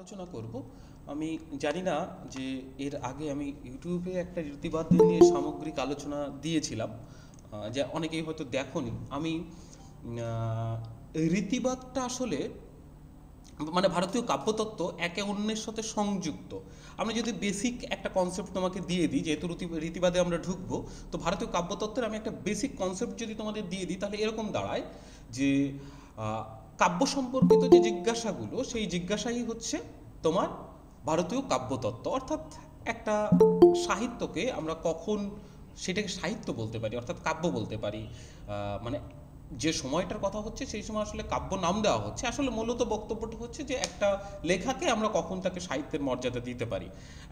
আলোচনা করব। আমি জানি না যে এর আগে আমি ইউটিউবে একটা রীতিবাদ নিয়ে সামগ্রিক আলোচনা দিয়েছিলাম, যে অনেকেই হয়তো দেখোনি। আমি রীতিবাদটা আসলে মানে ভারতীয় কাব্যতত্ত্ব একে অন্যের সাথে সংযুক্ত। আমরা যদি বেসিক একটা কনসেপ্ট তোমাকে দিয়ে দিই, যেহেতু রীতিবাদে আমরা ঢুকবো, তো ভারতীয় কাব্যতত্ত্বের আমি একটা বেসিক কনসেপ্ট যদি তোমাদের দিয়ে দিই, তাহলে এরকম দাঁড়ায় যে কাব্য সম্পর্কিত যে জিজ্ঞাসাগুলো, সেই জিজ্ঞাসাই হচ্ছে তোমার ভারতীয় কাব্যতত্ত্ব। অর্থাৎ একটা সাহিত্যকে আমরা কখন সেটাকে সাহিত্য বলতে পারি, অর্থাৎ কাব্য বলতে পারি। মানে যে সময়টার কথা হচ্ছে সেই সময় আসলে কাব্য নাম দেওয়া হচ্ছে, আসলে মূলত বক্তব্যটা হচ্ছে যে একটা লেখাকে আমরা কখন তাকে সাহিত্যের মর্যাদা দিতে পারি।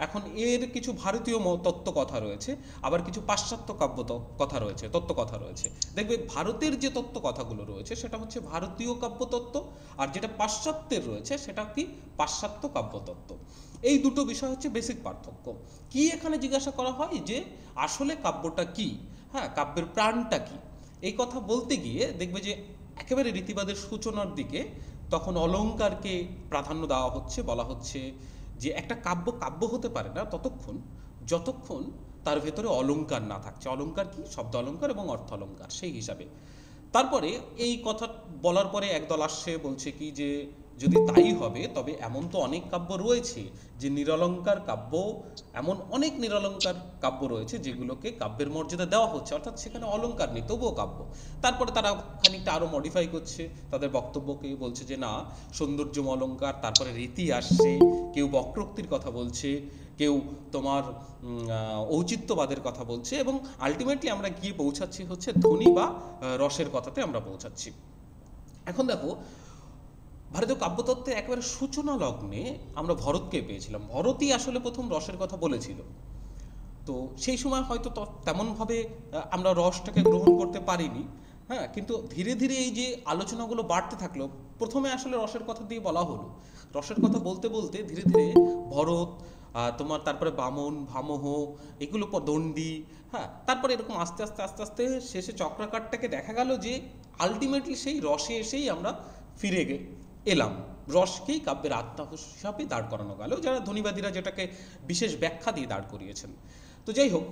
এখন এর কিছু ভারতীয় তত্ত্ব কথা রয়েছে, আবার কিছু পাশ্চাত্য কাব্য কথা রয়েছে, তত্ত্ব কথা রয়েছে। দেখবে ভারতের যে তত্ত্ব কথাগুলো রয়েছে সেটা হচ্ছে ভারতীয় কাব্যতত্ত্ব, আর যেটা পাশ্চাত্যের রয়েছে সেটা কি পাশ্চাত্য কাব্যতত্ত্ব। এই দুটো বিষয় হচ্ছে বেসিক পার্থক্য। কি এখানে জিজ্ঞাসা করা হয় যে আসলে কাব্যটা কি, হ্যাঁ, কাব্যের প্রাণটা কি। এই কথা বলতে গিয়ে দেখবে যে একেবারে রীতিবাদের সূচনার দিকে তখন অলংকারকে প্রাধান্য দেওয়া হচ্ছে। বলা হচ্ছে যে একটা কাব্য কাব্য হতে পারে না ততক্ষণ যতক্ষণ তার ভেতরে অলংকার না থাকছে। অলংকার কি? শব্দ অলংকার এবং অর্থ অলংকার, সেই হিসাবে। তারপরে এই কথা বলার পরে একদল আসছে, বলছে কি যে যদি তাই হবে তবে এমন তো অনেক কাব্য রয়েছে যে নিরলঙ্কার কাব্য, এমন অনেক নিরলঙ্কার কাব্য রয়েছে যেগুলোকে কাব্যের মর্যাদা দেওয়া হচ্ছে, অর্থাৎ সেখানে অলঙ্কার নেই তবুও কাব্য। তারপরে তারা খানিকটা আরও মডিফাই করছে তাদের বক্তব্যকে, বলছে যে না, সৌন্দর্যম অলঙ্কার, তারপরে রীতি আসছে, কেউ বক্রোক্তির কথা বলছে, কেউ তোমার ঔচিত্যবাদের কথা বলছে, এবং আলটিমেটলি আমরা গিয়ে পৌঁছাচ্ছি হচ্ছে ধ্বনি বা রসের কথাতে আমরা পৌঁছাচ্ছি। এখন দেখো, ভারতীয় কাব্যতত্ত্বের একেবারে সূচনা লগ্নে আমরা ভরতকে পেয়েছিলাম। ভরতই আসলে প্রথম রসের কথা বলেছিল। তো সেই সময় হয়তো তেমনভাবে আমরা রসটাকে গ্রহণ করতে পারিনি, হ্যাঁ, কিন্তু ধীরে ধীরে এই যে আলোচনাগুলো বাড়তে থাকলো, প্রথমে আসলে রসের কথা দিয়ে বলা হলো, রসের কথা বলতে বলতে ধীরে ধীরে ভরত, তোমার তারপরে বামন, ভামহ, এগুলো পর দণ্ডী, হ্যাঁ, তারপরে এরকম আস্তে আস্তে আস্তে আস্তে শেষে চক্রাকারটাকে দেখা গেল যে আলটিমেটলি সেই রসে এসেই আমরা ফিরে এলাম। রসকেই কাব্যের আত্মা হিসাবে দাঁড় করানো গেল, যারা ধ্বনিবাদীরা যেটাকে বিশেষ ব্যাখ্যা দিয়ে দাঁড় করিয়েছেন। তো যাই হোক,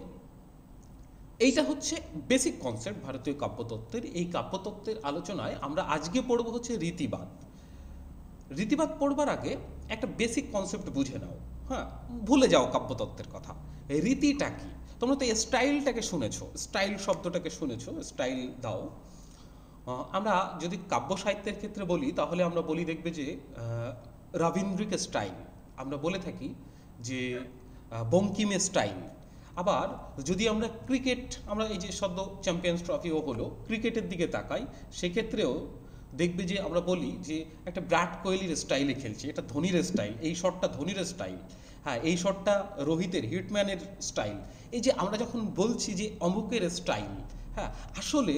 এইটা হচ্ছে বেসিক কনসেপ্ট ভারতীয় কাব্যতত্ত্বের। এই কাব্যতত্ত্বের আলোচনায় আমরা আজকে পড়ব হচ্ছে রীতিবাদ। রীতিবাদ পড়বার আগে একটা বেসিক কনসেপ্ট বুঝে নাও, হ্যাঁ, ভুলে যাও কাব্যতত্ত্বের কথা। রীতিটা কি? তোমরা তো স্টাইলটাকে শুনেছো, স্টাইল শব্দটাকে শুনেছো, স্টাইল দাও। আমরা যদি কাব্য সাহিত্যের ক্ষেত্রে বলি তাহলে আমরা বলি, দেখবে যে রবীন্দ্রিক স্টাইল আমরা বলে থাকি, যে বঙ্কিমের স্টাইল। আবার যদি আমরা ক্রিকেট, আমরা এই যে সদ্য চ্যাম্পিয়ন্স ট্রফিও হলো, ক্রিকেটের দিকে তাকাই, সেক্ষেত্রেও দেখবে যে আমরা বলি যে একটা বিরাট কোহলির স্টাইলে খেলছে, এটা ধোনির স্টাইল, এই শটটা ধোনির স্টাইল, হ্যাঁ, এই শটটা রোহিতের, হিটম্যানের স্টাইল। এই যে আমরা যখন বলছি যে অমুকের স্টাইল, হ্যাঁ, আসলে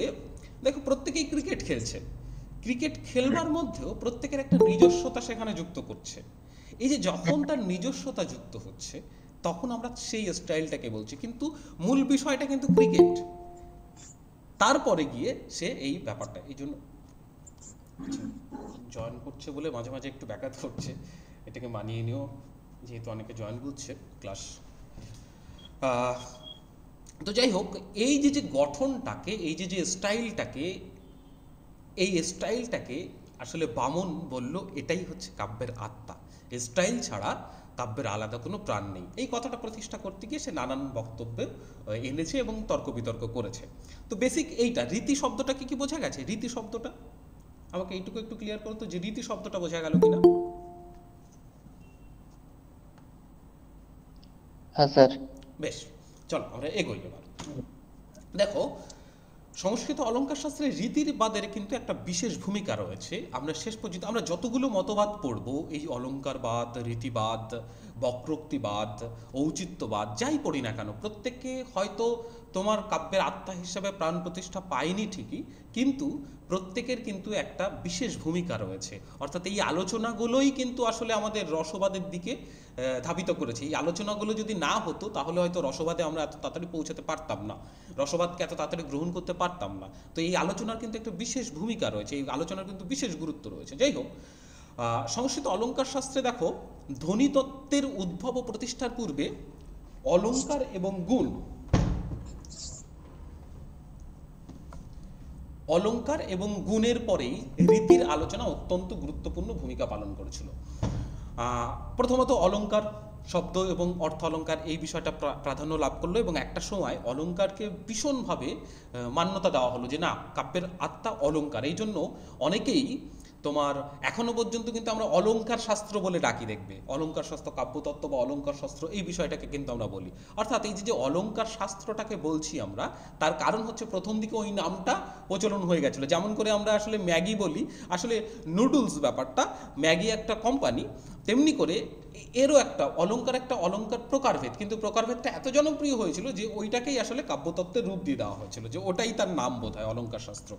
দেখো প্রত্যেকেই ক্রিকেট খেলছে, ক্রিকেট খেলবার মধ্যেও প্রত্যেকের একটা নিজস্বতা সেখানে যুক্ত করছে। এই যে যখন তার নিজস্বতা যুক্ত হচ্ছে তখন আমরা সেই স্টাইলটাকে বলছি, কিন্তু মূল বিষয়টা কিন্তু ক্রিকেট। তারপরে গিয়ে সে এই ব্যাপারটা, এই জন্য জয়েন করছে বলে মাঝে মাঝে একটু ব্যাঘাত ঘটছে, এটাকে মানিয়ে নিও, যেহেতু অনেকে জয়েন করছে ক্লাস। তো যাই হোক, এই যে যে গঠনটাকে, এই যে যে স্টাইলটাকে, এই স্টাইলটাকে আসলে বামন বলল এটাই হচ্ছে কাব্যের আত্মা। স্টাইল ছাড়া কাব্যের আলাদা কোনো প্রাণ নেই। এই কথাটা প্রতিষ্ঠা করতে গিয়ে সে নানান বক্তব্যে এনেছে এবং তর্ক বিতর্ক করেছে। তো বেসিক এইটা, রীতি শব্দটাকে কি বোঝা গেছে? রীতি শব্দটা আমাকে এইটুকু একটু ক্লিয়ার করো তো, যে রীতি শব্দটা বোঝা গেল কিনা? হ্যাঁ স্যার। বেশ, চলো আমরা এগোই এবার। দেখো, সংস্কৃত অলঙ্কার শাস্ত্রে রীতির বাদের কিন্তু একটা বিশেষ ভূমিকা রয়েছে। আমরা শেষ পর্যন্ত আমরা যতগুলো মতবাদ পড়ব, এই অলঙ্কারবাদ, রীতিবাদ, বক্রোক্তিবাদ, ঔচিত্যবাদ, যাই পড়ি না কেন, প্রত্যেককে হয়তো তোমার কাব্যের আত্মা হিসাবে প্রাণ প্রতিষ্ঠা পায়নি ঠিকই, কিন্তু প্রত্যেকের কিন্তু একটা বিশেষ ভূমিকা রয়েছে। অর্থাৎ এই আলোচনাগুলোই কিন্তু আসলে আমাদের রসবাদের দিকে ধাবিত করেছে। এই আলোচনাগুলো যদি না হতো তাহলে হয়তো রসবাদে আমরা এত তাড়াতাড়ি পৌঁছাতে পারতাম না, রসবাদকে এত তাড়াতাড়ি গ্রহণ করতে পারতাম না। তো এই আলোচনার কিন্তু একটা বিশেষ ভূমিকা রয়েছে, এই আলোচনার কিন্তু বিশেষ গুরুত্ব রয়েছে। যাই হোক, সংস্কৃত অলঙ্কার শাস্ত্রে দেখো ধ্বনিতত্ত্বের উদ্ভব ও প্রতিষ্ঠার পূর্বে অলঙ্কার এবং গুণ অলঙ্কার এবং গুণের পরেই রীতির আলোচনা অত্যন্ত গুরুত্বপূর্ণ ভূমিকা পালন করেছিল। প্রথমত অলঙ্কার শব্দ এবং অর্থ অলঙ্কার এই বিষয়টা প্রাধান্য লাভ করলো এবং একটা সময় অলঙ্কারকে ভীষণভাবে মান্যতা দেওয়া হলো যে না, কাব্যের আত্মা অলঙ্কার। এই জন্য অনেকেই তোমার এখনো পর্যন্ত কিন্তু আমরা অলঙ্কার শাস্ত্র বলে ডাকি, দেখবে অলঙ্কার শাস্ত্র, কাব্যতত্ত্ব বা অলঙ্কার শাস্ত্র এই বিষয়টাকে কিন্তু আমরা বলি। অর্থাৎ এই যে অলঙ্কার শাস্ত্রটাকে বলছি আমরা, তার কারণ হচ্ছে প্রথম দিকে ওই নামটা প্রচলন হয়ে গেছিলো। যেমন করে আমরা আসলে ম্যাগি বলি, আসলে নুডলস ব্যাপারটা, ম্যাগি একটা কোম্পানি, তেমনি করে এরও একটা অলঙ্কার প্রকারভেদ, কিন্তু প্রকারভেদটা এত জনপ্রিয় হয়েছিল যে ওইটাকেই আসলে কাব্যতত্ত্বের রূপ দিয়ে দেওয়া হয়েছিল, যে ওটাই তার নাম বোধ হয় অলঙ্কার শাস্ত্র।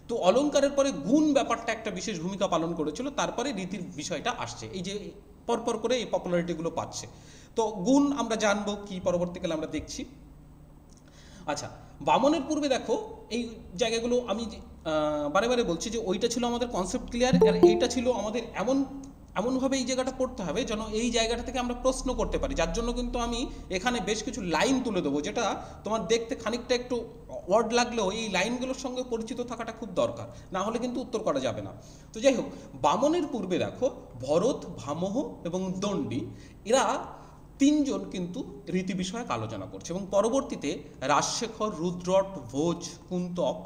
তো অলঙ্কারের পরে গুণ ব্যাপারটা একটা বিশেষ ভূমিকা পালন করেছিল, তারপরে রীতির বিষয়টা আসছে, এই যে পরপর করে এই পপুলারিটিগুলো পাচ্ছে। তো গুণ আমরা জানবো কি পরবর্তীকালে আমরা দেখছি। আচ্ছা, বামনের পূর্বে দেখো এই জায়গাগুলো আমি বারে বারে বলছি যে ওইটা ছিল আমাদের কনসেপ্ট ক্লিয়ার, আর এইটা ছিল আমাদের এমনভাবে এই জায়গাটা পড়তে হবে যেন এই জায়গাটা থেকে আমরা প্রশ্ন করতে পারি। যার জন্য কিন্তু আমি এখানে বেশ কিছু লাইন তুলে দেবো, যেটা তোমার দেখতে খানিকটা একটু ওয়ার্ড লাগলেও এই লাইনগুলোর সঙ্গে পরিচিত থাকাটা খুব দরকার, না হলে কিন্তু উত্তর করা যাবে না। তো যাই হোক, বামনের পূর্বে দেখো ভরত, ভামহ এবং দণ্ডী এরা তিনজন কিন্তু রীতি বিষয়ক আলোচনা করছে, এবং পরবর্তীতে রাজশেখর, রুদ্রট, ভোজ, কুন্তক,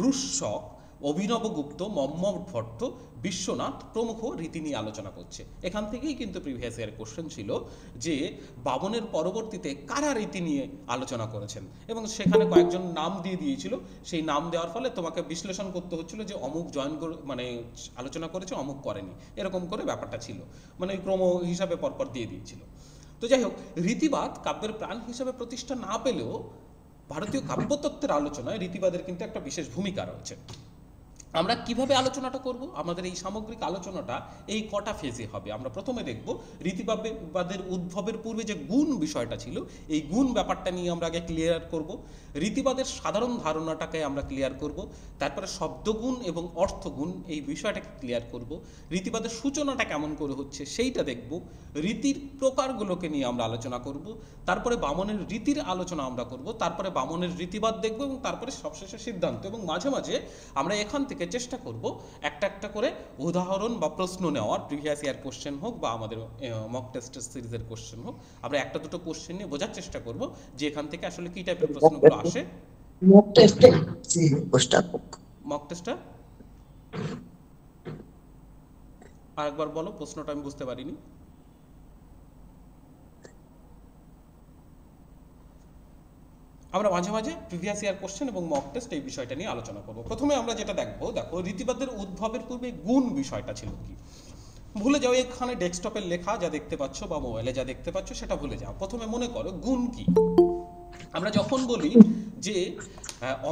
রুষ্যক, অভিনবগুপ্ত, মম্মট ভট্ট, বিশ্বনাথ প্রমুখ রীতি নিয়ে আলোচনা করছে। এখান থেকেই কিন্তু প্রিভিয়াস ইয়ার কোশ্চেন ছিল যে বামনের পরবর্তীতে কারা রীতি নিয়ে আলোচনা করেছেন, এবং সেখানে কয়েকজন নাম দিয়ে দিয়েছিল। সেই নাম দেওয়ার ফলে তোমাকে বিশ্লেষণ করতে হচ্ছিল যে অমুক জয়েন মানে আলোচনা করেছে, অমুক করেনি, এরকম করে ব্যাপারটা ছিল, মানে ক্রম হিসাবে পরপর দিয়ে দিয়েছিল। তো যাই হোক, রীতিবাদ কাব্যের প্রাণ হিসাবে প্রতিষ্ঠা না পেলেও ভারতীয় কাব্যতত্ত্বের আলোচনায় রীতিবাদের কিন্তু একটা বিশেষ ভূমিকা রয়েছে। আমরা কিভাবে আলোচনাটা করব? আমাদের এই সামগ্রিক আলোচনাটা এই কটা ফেজে হবে। আমরা প্রথমে দেখব রীতিবাদের উদ্ভবের পূর্বে যে গুণ বিষয়টা ছিল, এই গুণ ব্যাপারটা নিয়ে আমরা আগে ক্লিয়ার করব। রীতিবাদের সাধারণ ধারণাটাকে আমরা ক্লিয়ার করব, তারপরে শব্দগুণ এবং অর্থগুণ এই বিষয়টাকে ক্লিয়ার করব। রীতিবাদের সূচনাটা কেমন করে হচ্ছে সেইটা দেখব। রীতির প্রকারগুলোকে নিয়ে আমরা আলোচনা করব, তারপরে বামনের রীতির আলোচনা আমরা করব, তারপরে বামনের রীতিবাদ দেখব, এবং তারপরে সবশেষে সিদ্ধান্ত। এবং মাঝে মাঝে আমরা এখান থেকে চেষ্টা করব একটা একটা করে উদাহরণ বা প্রশ্ন নেওয়ার, প্রিভিয়াস ইয়ার কোশ্চেন হোক বা আমাদের মক টেস্ট সিরিজের কোশ্চেন হোক, আমরা একটা দুটো কোশ্চেন নিয়ে বোঝার চেষ্টা করব যে এখান থেকে আসলে কি টাইপের প্রশ্নগুলো আসে। মক টেস্টটা আরেকবার বলো, প্রশ্নটা আমি বুঝতে পারিনি। আমরা মাঝে মাঝে প্রিভিয়াস ইয়ার কোশ্চেন এবং মক টেস্ট এই বিষয়টা নিয়ে আলোচনা করব। প্রথমে আমরা যেটা দেখবো, দেখো রীতিবাদের উদ্ভবের পূর্বে গুণ বিষয়টা ছিল কি। ভুলে যাও এখানে ডেস্কটপের লেখা যা দেখতে পাচ্ছ বা মোবাইলে যা দেখতে পাচ্ছ সেটা ভুলে যাও। প্রথমে মনে করো গুণ কি। আমরা যখন বলি যে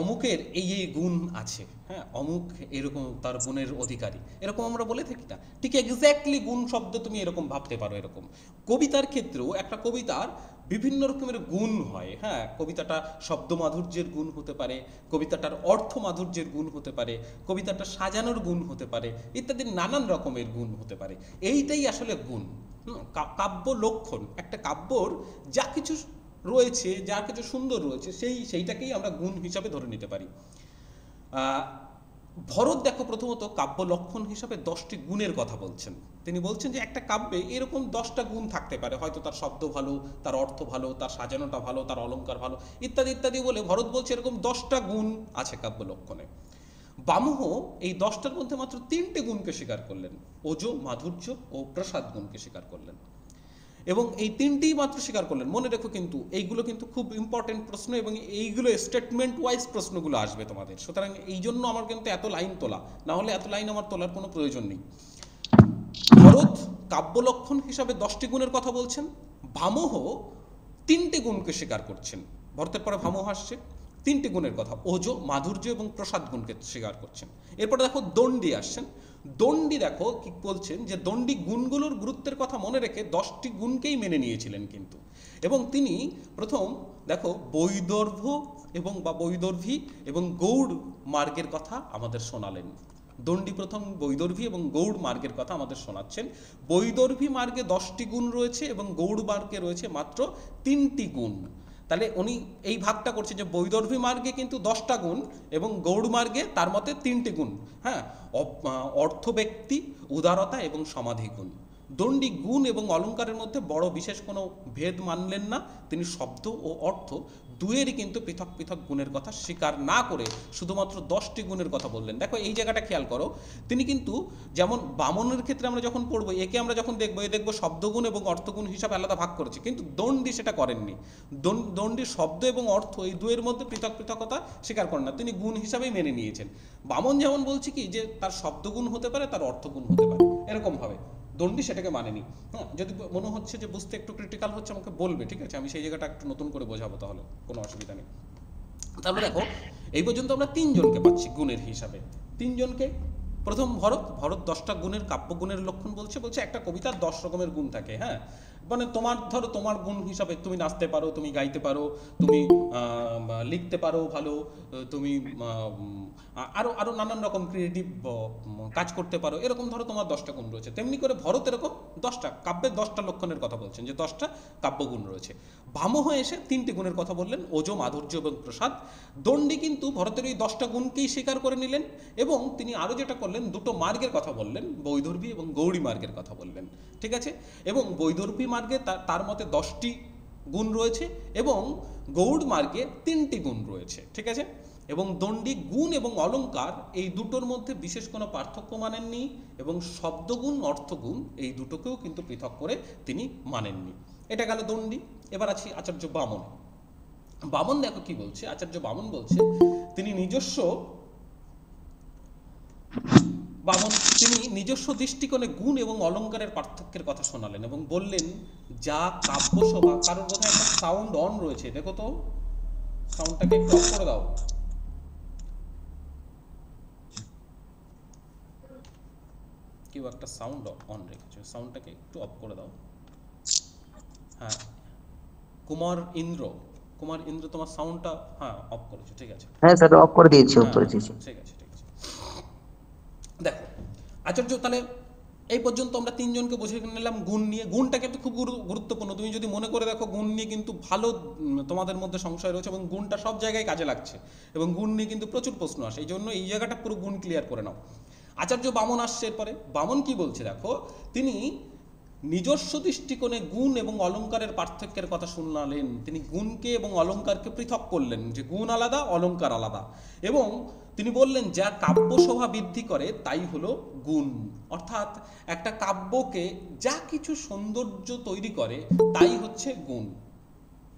অমুকের এই এই গুণ আছে, হ্যাঁ অমুক এরকম তার গুণের অধিকারী, এরকম আমরা বলে থাকি না? ঠিক এক্স্যাক্টলি গুণ শব্দ তুমি এরকম ভাবতে পারো। এরকম কবিতার ক্ষেত্রেও একটা কবিতার বিভিন্ন রকমের গুণ হয়। হ্যাঁ, কবিতাটা শব্দ মাধুর্যের গুণ হতে পারে, কবিতাটার অর্থ মাধুর্যের গুণ হতে পারে, কবিতাটা সাজানোর গুণ হতে পারে, ইত্যাদি নানান রকমের গুণ হতে পারে। এইটাই আসলে গুণ। কাব্য লক্ষণ, একটা কাব্যর যা কিছু রয়েছে, যা কিছু সুন্দর রয়েছে, সেইটাকেই আমরা গুণ হিসাবে ধরে নিতে পারি। ভরত দেখো প্রথমত কাব্য লক্ষণ হিসাবে 10টি গুণের কথা বলছেন। তিনি বলছেন যে একটা কাব্যে এরকম 10টা গুণ থাকতে পারে, হয়তো তার শব্দ ভালো, তার অর্থ ভালো, তার সাজানোটা ভালো, তার অলঙ্কার ভালো, ইত্যাদি ইত্যাদি বলে ভরত বলছে এরকম 10টা গুণ আছে কাব্য লক্ষণে। বামহ এই 10টার মধ্যে মাত্র 3টে গুণকে স্বীকার করলেন, ওজ, মাধুর্য ও প্রসাদ গুণকে স্বীকার করলেন, এবং এই 3টিই মাত্র স্বীকার করলেন। মনে রেখো কিন্তু এইগুলো কিন্তু খুব ইম্পর্টেন্ট প্রশ্ন, এবং এইগুলো স্টেটমেন্ট ওয়াইজ প্রশ্নগুলো আসবে তোমাদের। সুতরাং এই জন্য আমার কিন্তু এত লাইন তোলা, না হলে এত লাইন আমার তোলার কোনো প্রয়োজন নেই। ভরত কাব্য লক্ষণ হিসাবে 10টি গুণের কথা বলছেন, ভামহ 3টে গুণকে স্বীকার করছেন। ভরতের পরে ভামহ আসছে, 3টে গুণের কথা, ওজ, মাধুর্য এবং প্রসাদ গুণকে স্বীকার করছেন। এরপরে দেখো দণ্ডী আসছেন। দণ্ডী দেখো কি বলছেন, যে দণ্ডী গুণগুলোর গুরুত্বের কথা মনে রেখে 10টি গুণকেই মেনে নিয়েছিলেন কিন্তু, এবং তিনি প্রথম দেখো বৈদর্ভ এবং বা বৈদর্ভী এবং গৌড় মার্গের কথা আমাদের শোনালেন। দণ্ডী প্রথম বৈদর্ভী এবং গৌড় মার্গের কথা আমাদের শোনাচ্ছেন। বৈদর্ভী মার্গে 10টি গুণ রয়েছে এবং গৌড় মার্গে রয়েছে মাত্র 3টি গুণ। তাহলে উনি এই ভাগটা করছে যে বৈদর্ভী মার্গে কিন্তু 10টা গুণ এবং গৌড় মার্গে তার মতে 3টি গুণ। হ্যাঁ, অর্থ, ব্যক্তি, উদারতা এবং সমাধি গুণ। দণ্ডী গুণ এবং অলঙ্কারের মধ্যে বড় বিশেষ কোনো ভেদ মানলেন না। তিনি শব্দ ও অর্থ দুয়েরই কিন্তু পৃথক পৃথক গুণের কথা স্বীকার না করে শুধুমাত্র 10টি গুণের কথা বললেন। দেখো এই জায়গাটা খেয়াল করো, তিনি কিন্তু যেমন বামনের ক্ষেত্রে আমরা যখন পড়বো, একে আমরা যখন দেখবো, দেখবো শব্দগুণ এবং অর্থগুণ হিসাবে আলাদা ভাগ করেছে, কিন্তু দণ্ডী সেটা করেননি। দণ্ডী শব্দ এবং অর্থ এই দুয়ের মধ্যে পৃথক পৃথকতা স্বীকার করেন না, তিনি গুণ হিসাবেই মেনে নিয়েছেন। বামন যেমন বলছে কি যে তার শব্দগুণ হতে পারে, তার অর্থগুণ হতে পারে, এরকমভাবে দণ্ডী সেটাকে মানেনি। হ্যাঁ, যদি মনে হচ্ছে যে বুঝতে একটু ক্রিটিক্যাল হচ্ছে আমাকে বলবে, ঠিক আছে, আমি সেই জায়গাটা একটু নতুন করে বোঝাবো, তাহলে কোনো অসুবিধা নেই। তারপরে দেখো এই পর্যন্ত আমরা 3জনকে পাচ্ছি গুণের হিসাবে। 3জনকে প্রথম ভরত 10টা গুণের কাব্যগুণের লক্ষণ বলছে একটা কবিতার 10 রকমের গুণ থাকে। হ্যাঁ, মানে ধরো তোমার গুণ হিসাবে তুমি নাচতে পারো, তুমি গাইতে পারো, তুমি লিখতে পারো ভালো, তুমি আরো আরো নানান রকম ক্রিয়েটিভ কাজ করতে পারো, এরকম ধরো তোমার 10টা গুণ রয়েছে। তেমনি করে ভরত এরকম 10টা কাব্যের 10টা লক্ষণের কথা বলছেন, যে 10টা কাব্যগুণ রয়েছে। ভামহ এসে 3টি গুণের কথা বললেন, ওজো, মাধুর্য এবং প্রসাদ। দণ্ডী কিন্তু ভরতের ওই 10টা গুণকেই স্বীকার করে নিলেন এবং তিনি আরো যেটা করলেন, দুটো মার্গের কথা বললেন, বৈদর্ভী এবং গৌড়ী মার্গের কথা বললেন, ঠিক আছে। এবং বৈদর্ভী মার্গে তার মতে 10টি গুণ রয়েছে এবং গৌড় মার্গে 3টি গুণ রয়েছে, ঠিক আছে। এবং দণ্ডী গুণ এবং অলঙ্কার এই দুটোর মধ্যে বিশেষ কোনো পার্থক্য মানেননি এবং শব্দগুণ, অর্থগুণ এই দুটোকেও কিন্তু পৃথক করে তিনি মানেননি। এটা গেল দণ্ডী। এবার আছি আচার্য বামন। বামন দেখো কি বলছে, আচার্য বামন বলছে তিনি নিজস্ব দৃষ্টিকোণে গুণ এবং অলঙ্কারের পার্থক্যের কথা শোনালেন এবং বললেন, যা কাব্য শোভা, কারোর বোধহয় একটা সাউন্ড অন রয়েছে, দেখো তো সাউন্ডটাকে একটু অফ করে দাও। কেউ একটা সাউন্ড অন রেখেছে, সাউন্ডটাকে একটু অফ করে দাও। হ্যাঁ, কুমার ইন্দ্র তোমার সাউন্ডটা হ্যাঁ অফ করেছো, ঠিক আছে। হ্যাঁ স্যার, অফ করে দিয়েছি, অফ করে দিয়েছি। ঠিক আছে, ঠিক আছে। দেখো আচার্য, তাহলে এই পর্যন্ত আমরা 3জনকে বুঝে নিলাম গুণ নিয়ে। গুণটা কিন্তু খুব গুরুত্বপূর্ণ। তুমি যদি মনে করে দেখো, গুণ নিয়ে কিন্তু ভালো তোমাদের মধ্যে সংশয় রয়েছে এবং গুণটা সব জায়গায় কাজে লাগছে এবং গুণ নিয়ে কিন্তু প্রচুর প্রশ্ন আসে, এই জন্য এই জায়গাটা পুরো গুণ ক্লিয়ার করে নাও। আচার্য বামন আসছে এরপরে। বামন কি বলছে দেখো, তিনি নিজস্ব দৃষ্টিকোণে গুণ এবং অলঙ্কারের পার্থক্যের কথা শুনলেন। তিনি গুণকে এবং অলঙ্কারকে পৃথক করলেন, যে গুণ আলাদা, অলঙ্কার আলাদা, এবং তিনি বললেন যা কাব্য শোভা বৃদ্ধি করে তাই হলো গুণ। অর্থাৎ একটা কাব্যকে যা কিছু সৌন্দর্য তৈরি করে তাই হচ্ছে গুণ।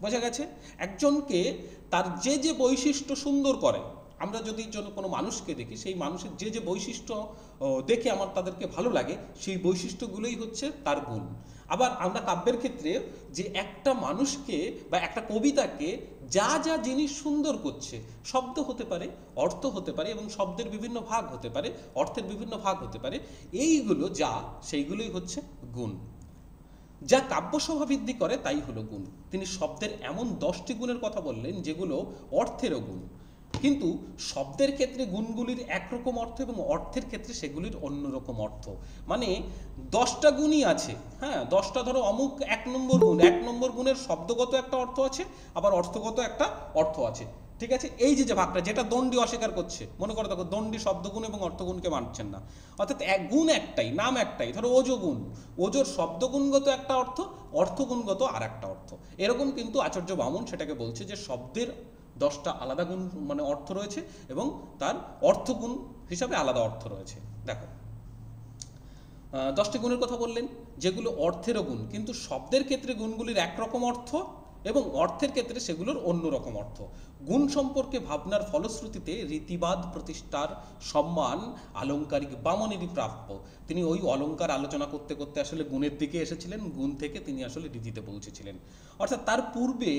বোঝা গেছে? একজনকে তার যে যে বৈশিষ্ট্য সুন্দর করে, আমরা যদি কোনো মানুষকে দেখি, সেই মানুষের যে যে বৈশিষ্ট্য দেখে আমার তাদেরকে ভালো লাগে, সেই বৈশিষ্ট্যগুলোই হচ্ছে তার গুণ। আবার আমরা কাব্যের ক্ষেত্রে যে একটা মানুষকে বা একটা কবিতাকে যা যা জিনিস সুন্দর করছে, শব্দ হতে পারে, অর্থ হতে পারে, এবং শব্দের বিভিন্ন ভাগ হতে পারে, অর্থের বিভিন্ন ভাগ হতে পারে, এইগুলো যা, সেইগুলোই হচ্ছে গুণ। যা কাব্য শোভা বৃদ্ধি করে তাই হলো গুণ। তিনি শব্দের এমন 10টি গুণের কথা বললেন যেগুলো অর্থেরও গুণ, কিন্তু শব্দের ক্ষেত্রে গুণগুলির একরকম অর্থ এবং অর্থের ক্ষেত্রে সেগুলির অন্যরকম অর্থ। মানে 10টা গুণই আছে। হ্যাঁ, 10টা ধরো অমুক 1 নম্বর গুণ, 1 নম্বর গুণের শব্দগত একটা অর্থ আছে, আবার অর্থগত একটা অর্থ আছে, ঠিক আছে। এই যে যে ভাগটা, যেটা দণ্ডী অস্বীকার করছে, মনে করো দেখো দণ্ডী শব্দগুণ এবং অর্থগুণকে মানছেন না। অর্থাৎ এক গুণ একটাই, নাম একটাই, ধরো ওজোগুণ, ওজোর শব্দগুণগত একটা অর্থ, অর্থগুণগত আর একটা অর্থ। এরকম কিন্তু আচার্য বামন সেটাকে বলছে যে শব্দের 10টা আলাদা গুণ মানে অর্থ রয়েছে এবং তার অর্থগুণ হিসাবে আলাদা অর্থ রয়েছে। দেখো 10টি গুণের কথা বললেন যেগুলো অর্থেরও গুণ, কিন্তু শব্দের ক্ষেত্রে গুণগুলির একরকম অর্থ এবং অর্থের ক্ষেত্রে সেগুলোর অন্যরকম অর্থ। গুণ সম্পর্কে ভাবনার ফলশ্রুতিতে রীতিবাদ প্রতিষ্ঠার সম্মান আলংকারিক বামনেরই প্রাপ্য। তিনি ওই অলঙ্কার আলোচনা করতে করতে আসলে গুণের দিকে এসেছিলেন, গুণ থেকে তিনি আসলে রীতিতে পৌঁছেছিলেন। অর্থাৎ তার পূর্বে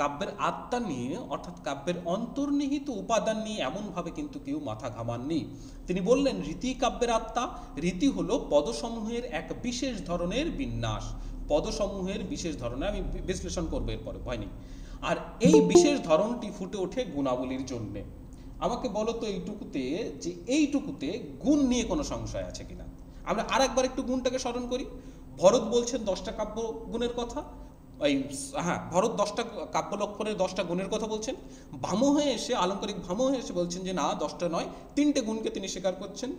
কাব্যের আত্মা নিয়ে, অর্থাৎ কাব্যের অন্তর্নিহিত উপাদান নিয়ে এমনভাবে কিন্তু কেউ মাথা ঘামাননি। তিনি বললেন রীতি কাব্যের আত্মা। রীতি হলো পদসমূহের এক বিশেষ ধরনের বিন্যাস, পদসমূহের বিশেষ ধরনের, আমি বিশ্লেষণ করবো এরপরে, ভয় নেই। আর এই বিশেষ ধরনটি ফুটে ওঠে গুণাবলীর জন্যে। আমাকে বলো তো এইটুকুতে যে এইটুকুতে গুণ নিয়ে কোনো সংশয় আছে কিনা। আমরা আর একবার একটু গুণটাকে স্মরণ করি। ভরত বলছেন 10টা কাব্য গুণের কথা, এই হ্যাঁ ভরত 10টা কাব্য লক্ষণের 10টা গুণের কথা বলছেন। ভামো হয়ে এসে আলংকারিক ভামো হয়ে এসে বলছেন যে না 10টা নয় 3টে গুণকে তিনি স্বীকার করছেন।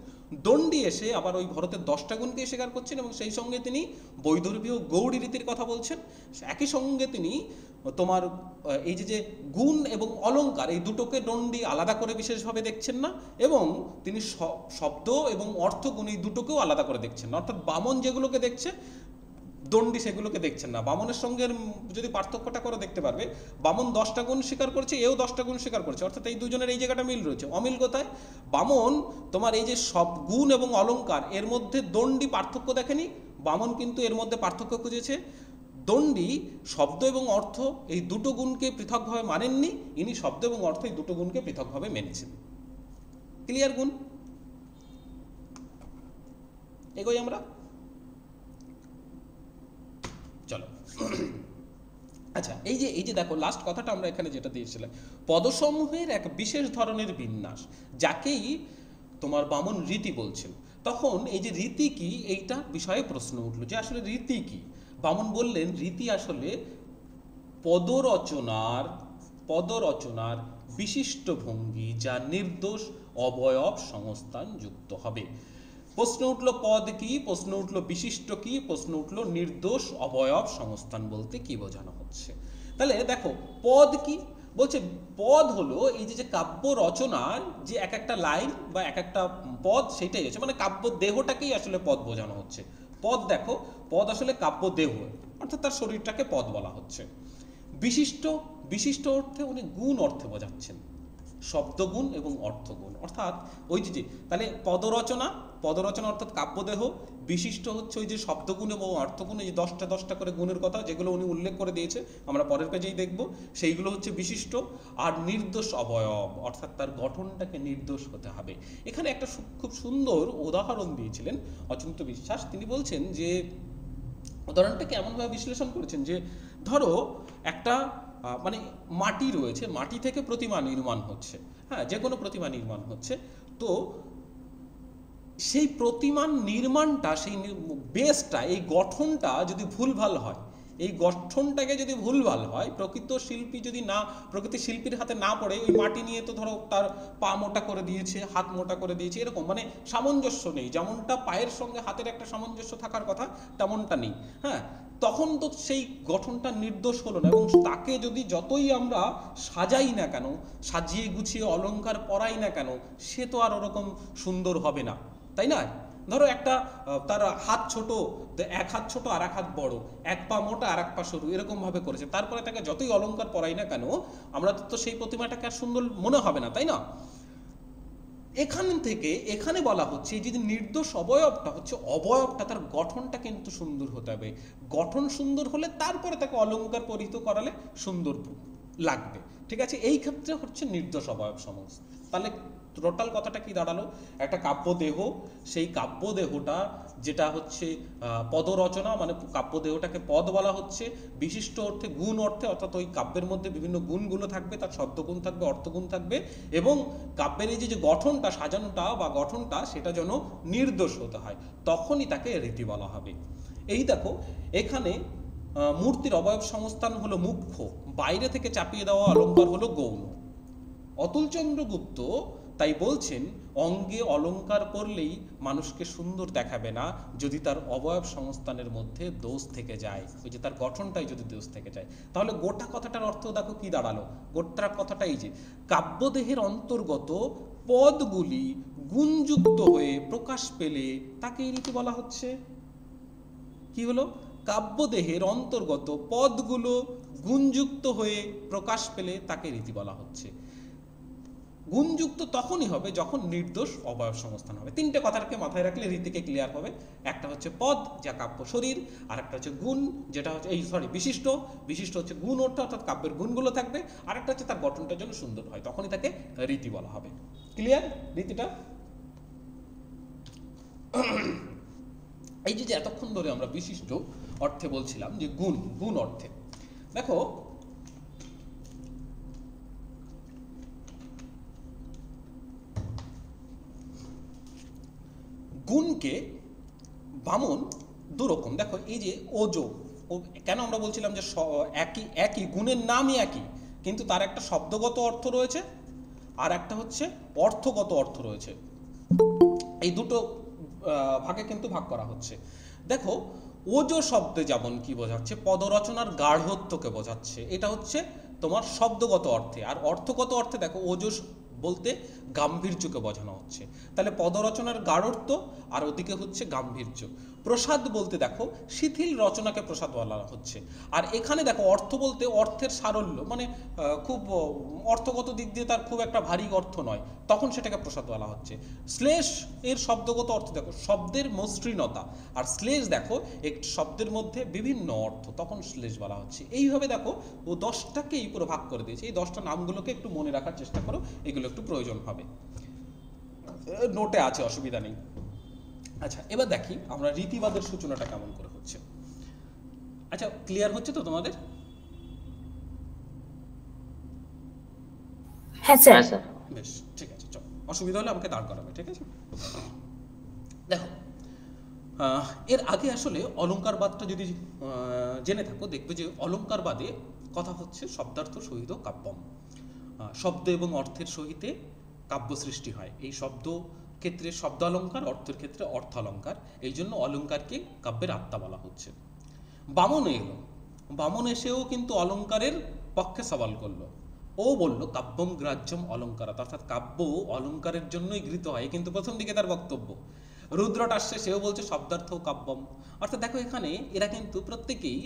দণ্ডী এসে আবার ওই ভরতের 10টা গুণকে স্বীকার করছেন এবং সেই সঙ্গে তিনি বৈদর্ভীয় গৌড়ী রীতির কথা বলছেন। একই সঙ্গে তিনি তোমার এই যে গুণ এবং অলংকার এই দুটোকে দণ্ডী আলাদা করে বিশেষভাবে দেখছেন না, এবং তিনি শব্দ এবং অর্থগুণ এই দুটোকেও আলাদা করে দেখছেন না। অর্থাৎ বামন যেগুলোকে দেখছে দণ্ডী সেগুলোকে দেখছেন না। বামনের সঙ্গে যদি পার্থক্যটা করে দেখতে পারবে, বামন 10টা গুণ স্বীকার করছে, এও 10টা গুণ স্বীকার করছে, অর্থাৎ এই দুজনের এই জায়গাটা মিল রয়েছে। অমিল কোথায়? বামন তোমার এই যে সব গুণ এবং অলংকার এর মধ্যে দণ্ডী পার্থক্য দেখেনি, বামন কিন্তু এর মধ্যে পার্থক্য খুঁজেছে। দণ্ডী শব্দ এবং অর্থ এই দুটো গুণকে পৃথকভাবে মানেননি, ইনি শব্দ এবং অর্থ এই দুটো গুণকে পৃথকভাবে মেনেছেন। ক্লিয়ার গুণ? এগোই আমরা, চলো। আচ্ছা এই যে দেখো লাস্ট কথাটা আমরা এখানে যেটা দিয়েছিলাম, পদসমূহের এক বিশেষ ধরনের বিন্যাস, যাকেই তোমার বামন রীতি বলছেন। তখন এই যে রীতি কি এইটা বিষয়ে প্রশ্ন উঠলো যে আসলে রীতি কি। বামন বললেন রীতি আসলে পদরচনার বিশিষ্ট ভঙ্গি যা নির্দোষ অবয়ব সংস্থান যুক্ত হবে। প্রশ্ন উঠল পদ কি, প্রশ্ন উঠল বিশিষ্ট কি, প্রশ্ন উঠল নির্দোষ অবয়ব সংস্থান বলতে কি বোঝানো হচ্ছে। তাহলে দেখো পদ কি বলছে, পদ হলো এই যে কাব্য রচনার যে এক একটা লাইন বা এক একটা পদ, সেটাই হচ্ছে মানে কাব্য দেহটাকেই আসলে পদ বোঝানো হচ্ছে। পদ দেখো, পদ আসলে কাব্য দেহ, অর্থাৎ তার শরীরটাকে পদ বলা হচ্ছে। বিশিষ্ট অর্থে উনি গুণ অর্থে বোঝাচ্ছেন, শব্দগুণ এবং অর্থগুণ, অর্থাৎ ওই যে তাহলে পদরচনা অর্থাৎ কাব্যদেহ, বিশিষ্ট হচ্ছে ওই যে শব্দগুণ এবং অর্থগুণ, এই যে 10টা করে গুণের কথা যেগুলো উনি উল্লেখ করে দিয়েছে, আমরা পরের পেজেই দেখব, সেইগুলো হচ্ছে বিশিষ্ট। আর নির্দোষ অবয়ব, অর্থাৎ তার গঠনটাকে নির্দোষ হতে হবে। এখানে একটা খুব সুন্দর উদাহরণ দিয়েছিলেন অচিন্ত বিশ্বাস। তিনি বলছেন যে উদাহরণটাকে এমনভাবে বিশ্লেষণ করেছেন যে ধরো একটা মানে মাটি রয়েছে, মাটি থেকে প্রতিমা নির্মাণ হচ্ছে, হ্যাঁ যে কোনো প্রতিমা নির্মাণ হচ্ছে। তো সেই প্রতিমার নির্মাণটা, সেই বেসটা, এই গঠনটা যদি ভুলভাল হয়, এই গঠনটাকে যদি ভুলভাল হয়, প্রকৃত শিল্পীর হাতে না পড়ে ওই মাটি নিয়ে তো ধরো তার পা মোটা করে দিয়েছে, হাত মোটা করে দিয়েছে, এরকম মানে সামঞ্জস্য নেই, যেমনটা পায়ের সঙ্গে হাতের একটা সামঞ্জস্য থাকার কথা তেমনটা নেই, হ্যাঁ তখন তো সেই গঠনটা নির্দোষ হলো না। এবং তাকে যদি যতই আমরা সাজাই না কেন, সাজিয়ে গুছিয়ে অলংকার পরাই না কেন, সে তো আর ওরকম সুন্দর হবে না, তাই না? ধরো একটা তার হাত ছোট, এক হাত ছোট আর এক হাত বড়, এক পা মোটা আর এক পা সরু, এরকম ভাবে করেছে, তারপরে তাকে যতই অলংকার পরাই না কেন, আমরা তো সেই প্রতিমাটাকে আর সুন্দর মনে হবে না, তাই না? এখানে বলা হচ্ছে যে নির্দোষ অবয়বটা হচ্ছে, অবয়বটা তার গঠনটা কিন্তু সুন্দর হতে হবে। গঠন সুন্দর হলে তারপরে তাকে অলংকার পরিহিত করালে সুন্দর লাগবে, ঠিক আছে? এই ক্ষেত্রে হচ্ছে নির্দোষ অবয়ব সমস্ত। তাহলে টোটাল কথাটা কি দাঁড়ালো, একটা কাব্যদেহ, সেই কাব্যদেহটা যেটা হচ্ছে পদরচনা, মানে কাব্যদেহটাকে পদ বলা হচ্ছে, বিশিষ্ট অর্থে গুণ অর্থে, অর্থাৎ ওই কাব্যের মধ্যে বিভিন্ন গুণগুলো থাকবে, তার শব্দগুণ থাকবে, অর্থগুণ থাকবে, এবং কাব্যের এই যে গঠনটা, সাজানোটা বা গঠনটা, সেটা যেন নির্দোষ হতে হয়, তখনই তাকে রীতি বলা হবে। এই দেখো এখানে মূর্তির অবয়ব সংস্থান হলো মুখ্য, বাইরে থেকে চাপিয়ে দেওয়া অলংকার হলো গৌণ। অতুলচন্দ্র গুপ্ত তাই বলছেন অঙ্গে অলংকার পরলেই মানুষকে সুন্দর দেখাবে না যদি তার অবয়ব সংস্থানের মধ্যে দোষ থেকে যায়, ওই যে তার গঠনটাই যদি দোষ থেকে যায়। তাহলে গোটা কথাটার অর্থ দেখো কি দাঁড়ালো, গোটা কথাটাই যে কাব্যদেহের অন্তর্গত পদগুলি গুণযুক্ত হয়ে প্রকাশ পেলে তাকে এই রীতি বলা হচ্ছে। কি হলো? কাব্যদেহের অন্তর্গত পদগুলো গুণযুক্ত হয়ে প্রকাশ পেলে তাকে রীতি বলা হচ্ছে। গুণযুক্ত তখনই হবে যখন নির্দোষ অবয়ব সংস্থান হবে। 3টে কথাটাকে মাথায় রাখলে রীতিকে ক্লিয়ার হবে। একটা হচ্ছে পদ, যা কাব্য শরীর, আর একটা হচ্ছে গুণ, যেটা হচ্ছে বিশিষ্ট হচ্ছে গুণ অর্থ, অর্থাৎ কাব্যের গুণগুলো থাকবে, আর একটা হচ্ছে তার গঠনটা যেন সুন্দর হয়, তখনই তাকে রীতি বলা হবে। ক্লিয়ার রীতিটা? এই যে এতক্ষণ ধরে আমরা বিশিষ্ট অর্থে বলছিলাম যে গুণ অর্থে, দেখো গুণকে বামন দুরকম, দেখো এই যে ওজো, ও কেন আমরা বলছিলাম যে একই একই গুণের নামই একই, কিন্তু তার একটা শব্দগত অর্থ রয়েছে আর একটা হচ্ছে অর্থগত অর্থ রয়েছে। এই দুটো ভাগে কিন্তু ভাগ করা হচ্ছে। দেখো ওজো শব্দে যেমন কি বোঝাচ্ছে, পদরচনার গাঢ়ত্বকে বোঝাচ্ছে, এটা হচ্ছে তোমার শব্দগত অর্থে। আর অর্থগত অর্থে দেখো ওজো বলতে গাম্ভীর্যকে বোঝানো হচ্ছে, তাহলে পদরচনার গাঢ়ত্ব আর ওদিকে হচ্ছে গাম্ভীর্য। প্রসাদ বলতে দেখো শিথিল রচনাকে প্রসাদ বলা হচ্ছে। আর এখানে দেখো অর্থ বলতে অর্থের সারল্য, মানে খুব অর্থগত দিক দিয়ে তার খুব একটা ভারী অর্থ নয়, তখন সেটাকে প্রসাদ বলা হচ্ছে। শ্লেষ এর শব্দগত অর্থ দেখো শব্দের মসৃণতা, আর শ্লেষ দেখো একটি শব্দের মধ্যে বিভিন্ন অর্থ, তখন শ্লেষ বলা হচ্ছে। এইভাবে দেখো ও 10টাকেই পুরো ভাগ করে দিয়েছে। এই 10টা নামগুলোকে একটু মনে রাখার চেষ্টা করো, এগুলো একটু প্রয়োজন হবে, নোটে আছে, অসুবিধা নেই। আচ্ছা, এবার দেখি আমরা রীতিবাদের সূচনাটা কেমন করে হচ্ছে। আচ্ছা, ক্লিয়ার হচ্ছে তো তোমাদের? হ্যাঁ স্যার। বেশ, ঠিক আছে, চল, অসুবিধা হলে আমাকে দাঁড় করাবে, ঠিক আছে? দেখো এর আগে আসলে অলঙ্কারবাদটা যদি জেনে থাকো, দেখবে যে অলঙ্কারবাদে কথা হচ্ছে শব্দার্থ সহিত কাব্যম, শব্দ এবং অর্থের সহিতে কাব্য সৃষ্টি হয়। এই শব্দ ক্ষেত্রে শব্দ অলঙ্কার, অর্থের ক্ষেত্রে অর্থ অলঙ্কার, এই জন্য অলঙ্কারকে কাব্যের আত্মা বলা হচ্ছে। বামন এলো, বামন এসেও কিন্তু অলঙ্কারের পক্ষে সওয়াল করলো। ও বলল কাব্যম গ্রাহ্যম অলঙ্কারাৎ, অর্থাৎ কাব্য অলঙ্কারের জন্যই গৃহীত হয়, কিন্তু প্রথম দিকে তার বক্তব্য। রুদ্রট আসছে, সেও বলছে শব্দার্থ কাব্যম। অর্থাৎ দেখো এখানে এরা কিন্তু প্রত্যেকেই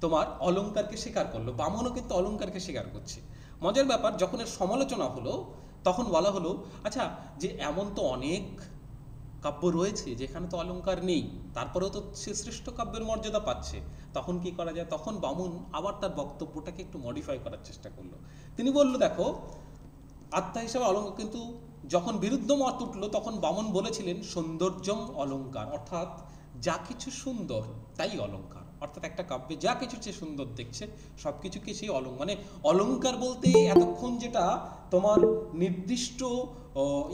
তোমার অলঙ্কারকে স্বীকার করলো, বামনও কিন্তু অলঙ্কারকে স্বীকার করছে। মজার ব্যাপার, যখন এর সমালোচনা হলো তখন বলা হলো আচ্ছা, যে এমন তো অনেক কাব্য রয়েছে যেখানে তো অলঙ্কার নেই, তারপরেও তো সে শ্রেষ্ঠ কাব্যের মর্যাদা পাচ্ছে, তখন কি করা যায়? তখন বামন আবার তার বক্তব্যটাকে একটু মডিফাই করার চেষ্টা করলো। তিনি বলল দেখো আত্মা হিসাবে অলঙ্কার, কিন্তু যখন বিরুদ্ধ মত উঠলো তখন বামন বলেছিলেন সৌন্দর্যম অলঙ্কার, অর্থাৎ যা কিছু সুন্দর তাই অলঙ্কার। অর্থাৎ একটা কাব্যে যা কিছু সে সুন্দর দেখছে সব কিছুকে সেই মানে অলঙ্কার বলতে এতক্ষণ যেটা তোমার নির্দিষ্ট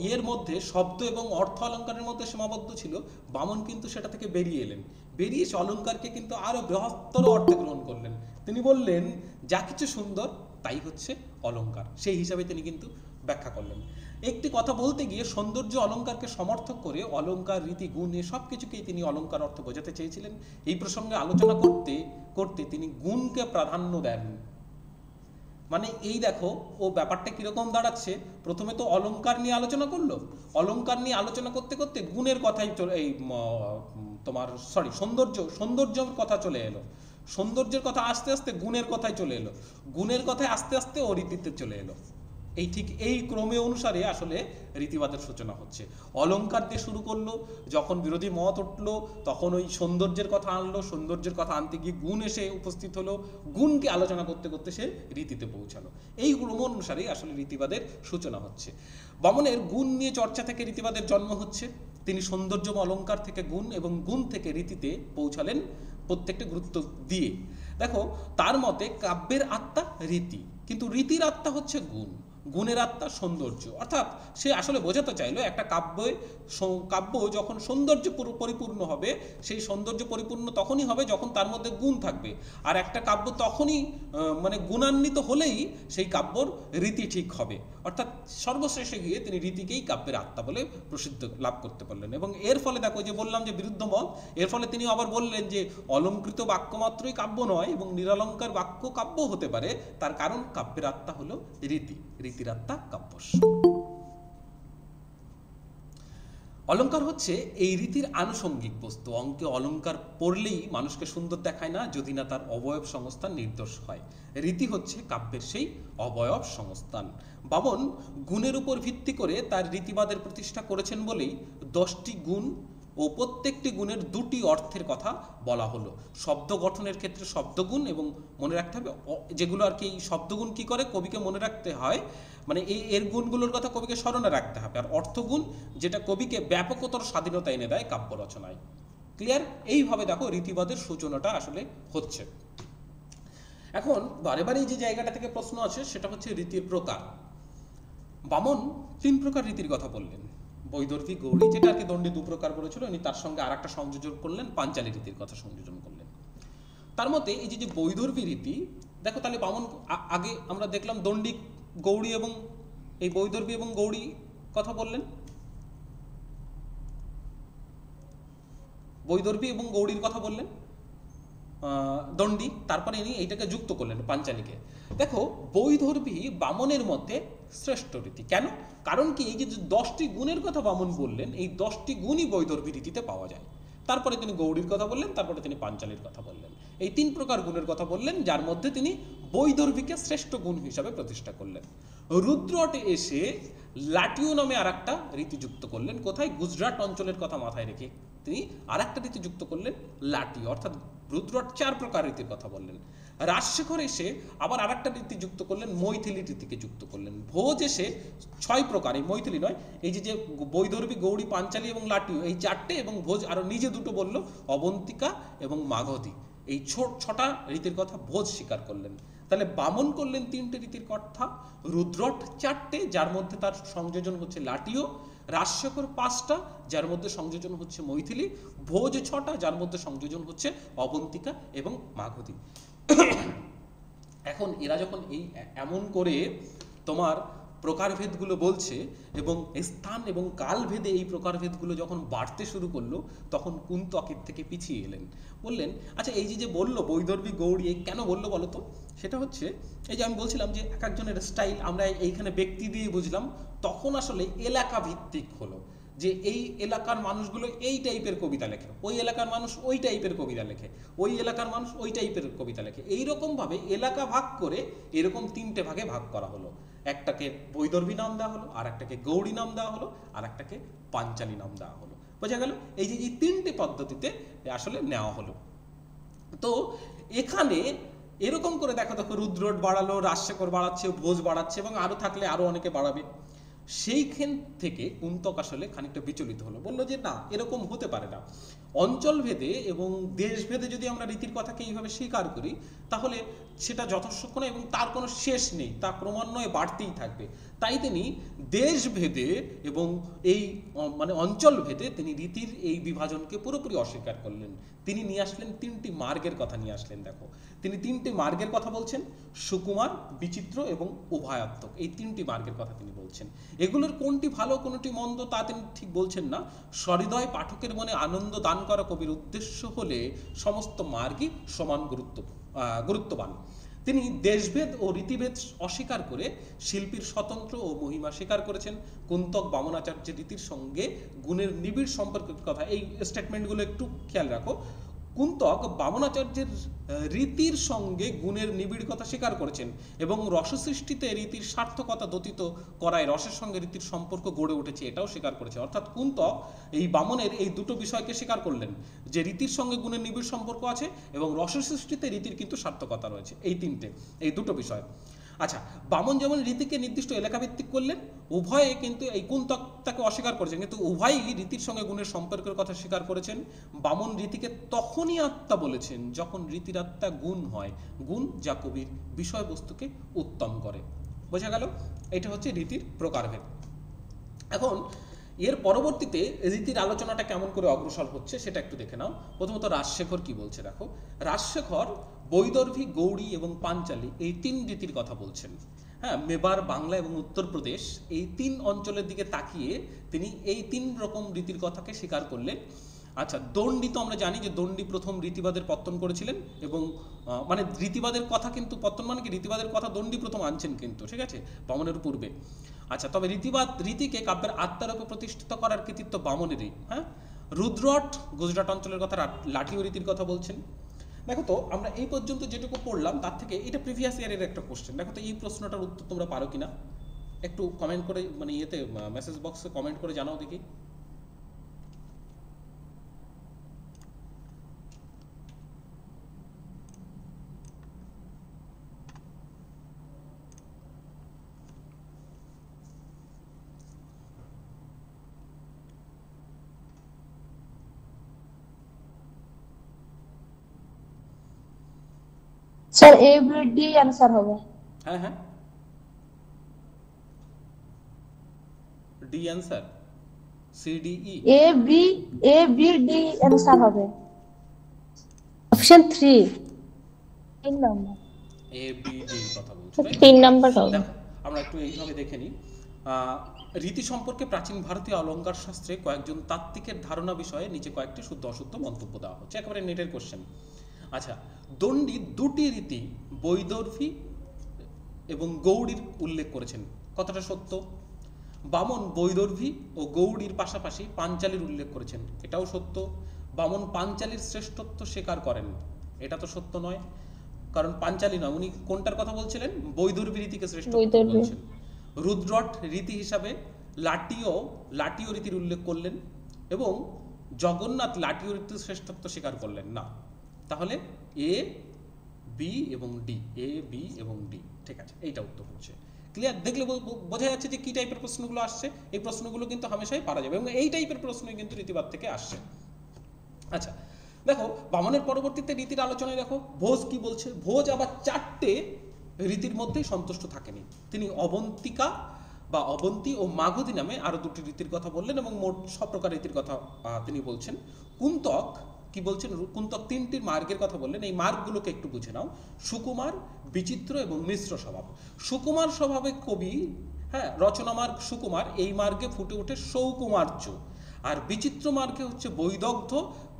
ইয়ের মধ্যে শব্দ এবং অর্থ অলঙ্কারের মধ্যে সীমাবদ্ধ ছিল, বামন কিন্তু সেটা থেকে বেরিয়ে এলেন, বেরিয়ে এসে অলঙ্কারকে কিন্তু আরো বৃহত্তর অর্থে গ্রহণ করলেন। তিনি বললেন যা কিছু সুন্দর তাই হচ্ছে অলঙ্কার, সেই হিসাবে তিনি কিন্তু ব্যাখ্যা করলেন। একটি কথা বলতে গিয়ে সৌন্দর্য অলঙ্কারকে সমর্থক করে অলঙ্কার রীতি গুণ এ সব কিছুকেই তিনি অলঙ্কার অর্থ বোঝাতে চেয়েছিলেন। এই প্রসঙ্গে আলোচনা করতে করতে তিনি গুণকে প্রাধান্য দেন। মানে এই দেখো ও ব্যাপারটা কিরকম দাঁড়াচ্ছে, প্রথমে তো অলঙ্কার নিয়ে আলোচনা করলো, অলঙ্কার নিয়ে আলোচনা করতে করতে গুণের কথাই এই তোমার সৌন্দর্যের কথা চলে এলো, সৌন্দর্যের কথা আস্তে আস্তে গুণের কথায় চলে এলো, গুণের কথায় আস্তে আস্তে ও রীতিতে চলে এলো। এই ঠিক এই ক্রমে অনুসারে আসলে রীতিবাদের সূচনা হচ্ছে। অলঙ্কার দিয়ে শুরু করলো, যখন বিরোধী মত উঠলো তখন ওই সৌন্দর্যের কথা আনলো, সৌন্দর্যের কথা আনতে গিয়ে গুণ এসে উপস্থিত হলো, গুণকে আলোচনা করতে করতে সে রীতিতে পৌঁছালো। এই ক্রম অনুসারেই আসলে রীতিবাদের সূচনা হচ্ছে। বামনের গুণ নিয়ে চর্চা থেকে রীতিবাদের জন্ম হচ্ছে। তিনি সৌন্দর্য অলঙ্কার থেকে গুণ এবং গুণ থেকে রীতিতে পৌঁছালেন, প্রত্যেকটা গুরুত্ব দিয়ে। দেখো তার মতে কাব্যের আত্মা রীতি, কিন্তু রীতির আত্মা হচ্ছে গুণ, গুণের আত্মা সৌন্দর্য। অর্থাৎ সে আসলে বোঝাতে চাইলো একটা কাব্য যখন সৌন্দর্য পরিপূর্ণ হবে, সেই সৌন্দর্য পরিপূর্ণ তখনই হবে যখন তার মধ্যে গুণ থাকবে। আর একটা কাব্য তখনই মানে গুণান্বিত হলেই সেই কাব্যর রীতি ঠিক হবে। অর্থাৎ সর্বশেষে গিয়ে তিনি রীতিকেই কাব্যের আত্মা বলে প্রসিদ্ধ লাভ করতে পারলেন। এবং এর ফলে দেখো যে বললাম যে বিরুদ্ধ মত, এর ফলে তিনি আবার বললেন যে অলঙ্কৃত বাক্য মাত্রই কাব্য নয় এবং নিরলঙ্কার বাক্য কাব্য হতে পারে, তার কারণ কাব্যের আত্মা হলো রীতি, রীতির আত্মা কাব্যস্য। অলঙ্কার হচ্ছে এই রীতির আনুষঙ্গিক বস্তু। অঙ্কে অলঙ্কার পড়লেই মানুষকে সুন্দর দেখায় না যদি না তার অবয়ব সংস্থান নির্দোষ হয়। রীতি হচ্ছে কাব্যের সেই অবয়ব সংস্থান। বামন গুণের উপর ভিত্তি করে তার রীতিবাদের প্রতিষ্ঠা করেছেন বলেই 10টি গুণ ও প্রত্যেকটি গুণের 2টি অর্থের কথা বলা হলো। শব্দ গঠনের ক্ষেত্রে শব্দগুণ, এবং মনে রাখতে হবে যেগুলো আর কি শব্দগুণ কি করে কবিকে মনে রাখতে হয়, মানে এর গুণগুলোর কথা কবিকে স্মরণে রাখতে হবে। আর অর্থগুণ যেটা কবিকে ব্যাপকতর স্বাধীনতা এনে দেয় কাব্য রচনায়। ক্লিয়ার? এইভাবে দেখো রীতিবাদের সূচনাটা আসলে হচ্ছে। এখন বারে বারে যে জায়গাটা থেকে প্রশ্ন আছে সেটা হচ্ছে রীতির প্রকার। বামন 3 প্রকার রীতির কথা বললেন। বৈদর্ভী গৌড়ী, যেটা আর কি দণ্ডী দু প্রকার বলেছিল, উনি তার সঙ্গে আর একটা সংযোজন করলেন, পাঞ্চালী রীতির কথা সংযোজন করলেন। তার মতে এই যে বৈদর্ভী রীতি, দেখো তাহলে বামন আগে আমরা দেখলাম দণ্ডী গৌড়ী এবং এই বৈদর্ভী এবং গৌড়ী কথা বললেন, বৈদর্ভী এবং গৌড়ীর কথা বললেন দণ্ডী, তারপরে ইনি এইটাকে যুক্ত করলেন পাঞ্চালীকে। দেখো বৈদর্ভী বামনের মধ্যে শ্রেষ্ঠ রীতি। কেন? কারণ কি এই যে 10টি গুণের কথা বামন বললেন, এই 10টি গুণই বৈদর্ভী রীতিতে পাওয়া যায়। তারপরে তিনি গৌড়ীর কথা বললেন, তারপরে তিনি পাঞ্চালীর কথা বললেন। এই 3 প্রকার গুণের কথা বললেন, যার মধ্যে তিনি বৈদর্ভীকে শ্রেষ্ঠ গুণ হিসাবে প্রতিষ্ঠা করলেন। রুদ্রটে এসে লাটিও নামে আর একটা রীতি যুক্ত করলেন। কোথায়? গুজরাট অঞ্চলের কথা মাথায় রেখে তিনি আর একটা রীতি যুক্ত করলেন, লাটিও। অর্থাৎ রুদ্রট 4 প্রকার রীতির কথা বললেন। রাজশেখর এসে আবার আর একটা রীতি যুক্ত করলেন, মৈথিলি রীতিকে যুক্ত করলেন। ভোজ এসে 6 প্রকার, এই মৈথিলি নয়, এই যে বৈদর্ভী, গৌড়ী, পাঞ্চালী এবং লাটিও, এই 4টে, এবং ভোজ আরো নিজে 2টো বলল, অবন্তিকা এবং মাগধী। এই 6টা রীতির কথা ভোজ স্বীকার করলেন। তাহলে বামন করলেন 3টে রীতির কথা, রুদ্রট 4টে, যার মধ্যে তার সংযোজন হচ্ছে লাটিও, রাজশেখর 5টা, যার মধ্যে সংযোজন হচ্ছে মৈথিলি, ভোজ 6টা, যার মধ্যে সংযোজন হচ্ছে অবন্তিকা এবং মাগধী। এখন এরা যখন এই এমন করে তোমার প্রকারভেদগুলো বলছে এবং স্থান এবং কালভেদে এই প্রকারভেদগুলো যখন বাড়তে শুরু করলো, তখন কুন্তকের থেকে পিছিয়ে এলেন। বললেন আচ্ছা এই যে বললো বৈদর্ভী গৌড়ী, কেন বললো বলো তো? সেটা হচ্ছে এই যে আমি বলছিলাম যে এক একজনের স্টাইল, আমরা এইখানে ব্যক্তি দিয়ে বুঝলাম, তখন আসলে এলাকা ভিত্তিক হলো, যে এই এলাকার মানুষগুলো এই টাইপের কবিতা লেখে, ওই এলাকার মানুষ ওই টাইপের কবিতা লেখে, ওই এলাকার মানুষ ওই টাইপের কবিতা লেখে। এইরকমভাবে এলাকা ভাগ করে এরকম 3টে ভাগে ভাগ করা হলো। একটাকে বৈদর্ভী নাম দেওয়া হলো, আর একটাকে গৌড়ী নাম দেওয়া হলো, আর একটাকে পাঞ্চালী নাম দেওয়া হলো। বোঝা গেল? এই যে 3টে পদ্ধতিতে আসলে নেওয়া হলো। তো এখানে এরকম করে দেখো রুদ্রট বাড়ালো, রাজশেখর বাড়াচ্ছে, ভোজ বাড়াচ্ছে, এবং আরো থাকলে আরো অনেকে বাড়াবে। সেইখান থেকে কুন্তক আসলে খানিকটা বিচলিত হলো, বলল যে না, এরকম হতে পারে না। অঞ্চলভেদে এবং দেশভেদে যদি আমরা রীতির কথাকে এইভাবে স্বীকার করি, তাহলে সেটা যথেষ্ট না, এবং তার কোনো শেষ নেই, তা ক্রমান্বয়ে বাড়তেই থাকবে। তাই তিনি দেশভেদে এবং এই মানে অঞ্চলভেদে তিনি রীতির এই বিভাজনকে পুরোপুরি অস্বীকার করলেন। তিনি নিয়ে আসলেন 3টি মার্গের কথা নিয়ে আসলেন। দেখো তিনি 3টি মার্গের কথা বলছেন, সুকুমার, বিচিত্র এবং উভয়াত্মক, এই 3টি মার্গের কথা তিনি বলছেন। এগুলোর কোনটি ভালো কোনটি মন্দ তা তিনি ঠিক বলছেন না। সহৃদয় পাঠকের মনে আনন্দ দান করা কবির উদ্দেশ্য হলে সমস্ত মার্গই সমান গুরুত্ববান। তিনি দেশভেদ ও রীতিভেদ অস্বীকার করে শিল্পীর স্বতন্ত্র ও মহিমা স্বীকার করেছেন। কুন্তক বামনাচার্যের রীতির সঙ্গে গুণের নিবিড় সম্পর্কের কথা, এই স্টেটমেন্টগুলো একটু খেয়াল রাখো। কুন্তক বামনাচার্যের রীতির সঙ্গে গুণের নিবিড় কথা স্বীকার করেছেন এবং রসসৃষ্টিতে রীতির সার্থকতা দতিত করায় রসের সঙ্গে রীতির সম্পর্ক গড়ে উঠেছে, এটাও স্বীকার করেছে। অর্থাৎ কুন্তক এই বামনের এই 2টো বিষয়কে স্বীকার করলেন, যে রীতির সঙ্গে গুণের নিবিড় সম্পর্ক আছে এবং রসসৃষ্টিতে রীতির কিন্তু সার্থকতা রয়েছে, এই 2টো বিষয়। আচ্ছা, বামন যেমন রীতিকে নির্দিষ্ট এলাকাভিত্তিক করলেন, উভয়ে কিন্তু এই কুন্তক তাকে অস্বীকার করেছেন, কিন্তু উভয়ই রীতির সঙ্গে গুণের সম্পর্কের কথা স্বীকার করেছেন। বামন রীতিকে তখনই আত্মা বলেছেন যখন রীতির আত্মা গুণ হয়, গুণ যা কবির বিষয়বস্তুকে উত্তম করে। বোঝা গেল? এটা হচ্ছে রীতির প্রকারভেদ। এখন এর পরবর্তীতে রীতির আলোচনাটা কেমন করে অগ্রসর হচ্ছে সেটা একটু দেখে নাও। প্রথমত রাজশেখর কি বলছে দেখো। রাজশেখর বৈদর্ভী, গৌড়ী এবং পাঞ্চালী এই 3 রীতির কথা বলছেন। হ্যাঁ, মেবার, বাংলা এবং উত্তরপ্রদেশ এই 3 অঞ্চলের দিকে তাকিয়ে তিনি এই 3 রকম রীতির কথাকে স্বীকার করলেন। আচ্ছা, দণ্ডী তো আমরা জানি যে দণ্ডী প্রথম রীতিবাদের পত্তন করেছিলেন, এবং মানে রীতিবাদের কথা কিন্তু পত্তন মানে কি, রীতিবাদের কথা দণ্ডী প্রথম আনছেন কিন্তু, ঠিক আছে, বামনের পূর্বে। আচ্ছা, তবে রীতিকে কাব্যের আত্মারূপে প্রতিষ্ঠিত করার কৃতিত্ব বামনেরই। হ্যাঁ, রুদ্রট গুজরাট অঞ্চলের কথা, লাঠিও রীতির কথা বলছেন। দেখো তো আমরা এই পর্যন্ত যেটুকু পড়লাম তার থেকে এটা প্রিভিয়াস ইয়ারের একটা কোশ্চেন। দেখো তো এই প্রশ্নটার উত্তর তোমরা পারো কিনা, একটু কমেন্ট করে, মানে ইয়েতে মেসেজ বক্সে কমেন্ট করে জানাও দেখি। স্যার এভরিডে आंसर হবে। হ্যাঁ হ্যাঁ, D answer. C D E A B D answer হবে অপশন 3 3 নম্বর এ বি ডি কথা বলছো তাই 3 নাম্বার হবে। দেখো আমরা একটু এইভাবে দেখে নিই। রীতি সম্পর্কে প্রাচীন ভারতীয় অলঙ্কার শাস্ত্রে কয়েকজন তাত্ত্বিকের ধারণা বিষয়ে নিচে কয়েকটি শুদ্ধ অশুদ্ধ মন্তব্য দেওয়া হচ্ছে, একেবারে নেটের কোশ্চেন। আচ্ছা, দণ্ডী দুটি রীতি বৈদর্ভী এবং গৌড়ীর উল্লেখ করেছেন, কথাটা সত্য। বামন বৈদর্ভী ও গৌড়ীর পাশাপাশি পাঞ্চালীর উল্লেখ করেছেন, এটাও সত্য। বামন পাঞ্চালীর শ্রেষ্ঠত্ব স্বীকার করেন, এটা তো সত্য নয়, কারণ পাঞ্চালী নয়, উনি কোনটার কথা বলছিলেন? বৈদর্ভী রীতিকে শ্রেষ্ঠত্ব বৈদর্ভী। বলছেন। রুদ্রট রীতি হিসাবে লাটিও রীতির উল্লেখ করলেন এবং জগন্নাথ লাটিও রীতির শ্রেষ্ঠত্ব স্বীকার করলেন না। তাহলে এ বি এবং ডি, এ বি এবং ডি, ঠিক আছে, এইটা উত্তর হচ্ছে। ক্লিয়ার? দেখলে বোঝা যাচ্ছে যে কি টাইপের প্রশ্নগুলো আসছে। এই প্রশ্নগুলো কিন্তু হামেশাই পারা যাবে এবং এই টাইপের প্রশ্নই কিন্তু রীতিবাদ থেকে আসছে। আচ্ছা দেখো, বামনের পরবর্তীতে রীতির আলোচনায় দেখো ভোজ কি বলছে। ভোজ আবার 4টে রীতির মধ্যেই সন্তুষ্ট থাকেনি, তিনি অবন্তিকা বা অবন্তী ও মাগধী নামে আরো 2টি রীতির কথা বললেন এবং মোট 6 প্রকার রীতির কথা তিনি বলছেন। কুন্তক কি বলছেন? কুন্তক 3টির মার্গের কথা বললেন, এই মার্গগুলোকে একটু বুঝে নাও। সুকুমার, বিচিত্র এবং মিশ্র স্বভাব। সুকুমার স্বভাবে কবি, হ্যাঁ, রচনা মার্গ সুকুমার, এই মার্গে ফুটে ওঠে সৌকুমার্য। আর বিচিত্র মার্গে হচ্ছে বৈদগ্ধ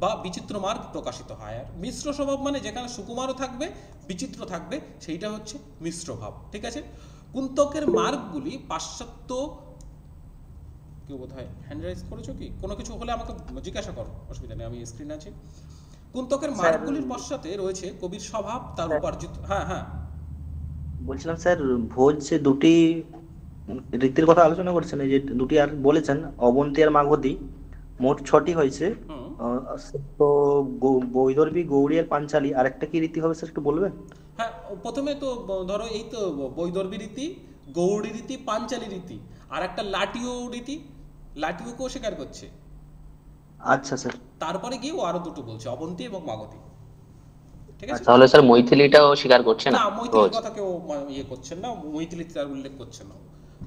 বা বিচিত্র মার্গ প্রকাশিত হয়। আর মিশ্র স্বভাব মানে যেখানে সুকুমারও থাকবে বিচিত্র থাকবে, সেইটা হচ্ছে মিশ্র ভাব, ঠিক আছে। কুন্তকের মার্গগুলি পাশ্চাত্য, কেউ বোধ হয় হ্যান্ড রাইজ করেছো কি? কোনো কিছু হলে আমাকে জিজ্ঞাসা করো, অসুবিধা নেই, আমি স্ক্রিন আছে। কুন্তকের মার্গগুলির পশ্চাতে রয়েছে কবির স্বভাব, তার উপার্জিত। হ্যাঁ হ্যাঁ বলছিলাম স্যার, ভোজ যে দুটি রীতির কথা আলোচনা করছেন, এই যে দুটি আর বলেছেন অবন্তী আর মাগধী, মোট 6টি হয়েছে। হুম। তো বৈদর্ভী, গৌড়ী আর পাঞ্চালী, আর একটা কি রীতি হবে স্যার একটু বলবেন? হ্যাঁ, প্রথমে তো ধরো এই তো বৈদর্ভী রীতি, গৌড়ী রীতি, পাঞ্চালী রীতি, আর একটা লাটিও রীতি, লাটিওকেও স্বীকার করছে। আচ্ছা স্যার। তারপরে গিয়ে ও আরো 2টো বলছে, অবন্তী এবং মাগধী, ঠিক আছে। তাহলে স্যার মৈথিলিটাও স্বীকার করছে না? না, মৈথিলির কথা কেউ ইয়ে করছেন না, মৈথিলি তার উল্লেখ করছেন না,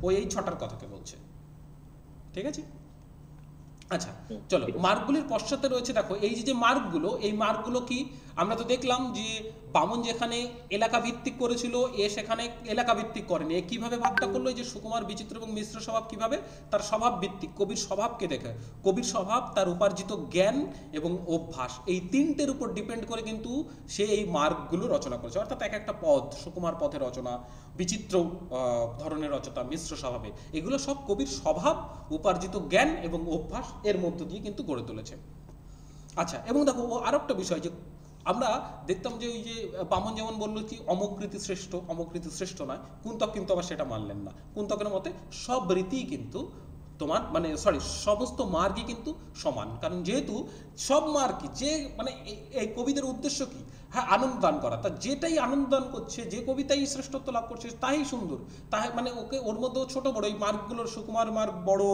ও এই 6টার কথাকে বলছে, ঠিক আছে। আচ্ছা চলো, মার্গগুলির পশ্চাতে রয়েছে দেখো এই যে মার্গগুলো, এই মার্গগুলো কি? আমরা তো দেখলাম যে বামন যেখানে এলাকা ভিত্তিক করেছিল, এ সেখানে এলাকা ভিত্তিক করেনি। এ কিভাবে ভাগটা করলো? এই যে সুকুমার, বিচিত্র এবং মিশ্র স্বভাব, কিভাবে? তার স্বভাব ভিত্তিক, কবির স্বভাবকে দেখে, কবির স্বভাব, তার উপার্জিত জ্ঞান এবং অভ্যাস, এই 3টের উপর ডিপেন্ড করে কিন্তু সে এই মার্গগুলো রচনা করেছে। অর্থাৎ এক একটা পদ, সুকুমার পথের রচনা, বিচিত্র ধরনের রচনা, মিশ্র স্বভাবে, এগুলো সব কবির স্বভাব, উপার্জিত জ্ঞান এবং অভ্যাস এর মধ্য দিয়ে কিন্তু গড়ে তুলেছে। আচ্ছা, এবং দেখো আর একটা বিষয়, যে আমরা দেখতাম যে ওই যে বামন যেমন বললো কি অমুক রীতি শ্রেষ্ঠ, অমুক রীতি শ্রেষ্ঠ নয়, কুন্তক কিন্তু আবার সেটা মানলেন না। কুন্তকের মতে সব রীতি কিন্তু তোমার মানে সমস্ত মার্গই কিন্তু সমান, কারণ যেহেতু সব মার্গই যে মানে এই কবিদের উদ্দেশ্য কি? হ্যাঁ, আনন্দ দান করা। তা যেটাই আনন্দ দান করছে, যে কবিতাই শ্রেষ্ঠত্ব লাভ করছে, তাই সুন্দর, তাই মানে ওকে ওর মধ্যেও ছোট বড় এই মার্গগুলোর, সুকুমার মার্গ বড়,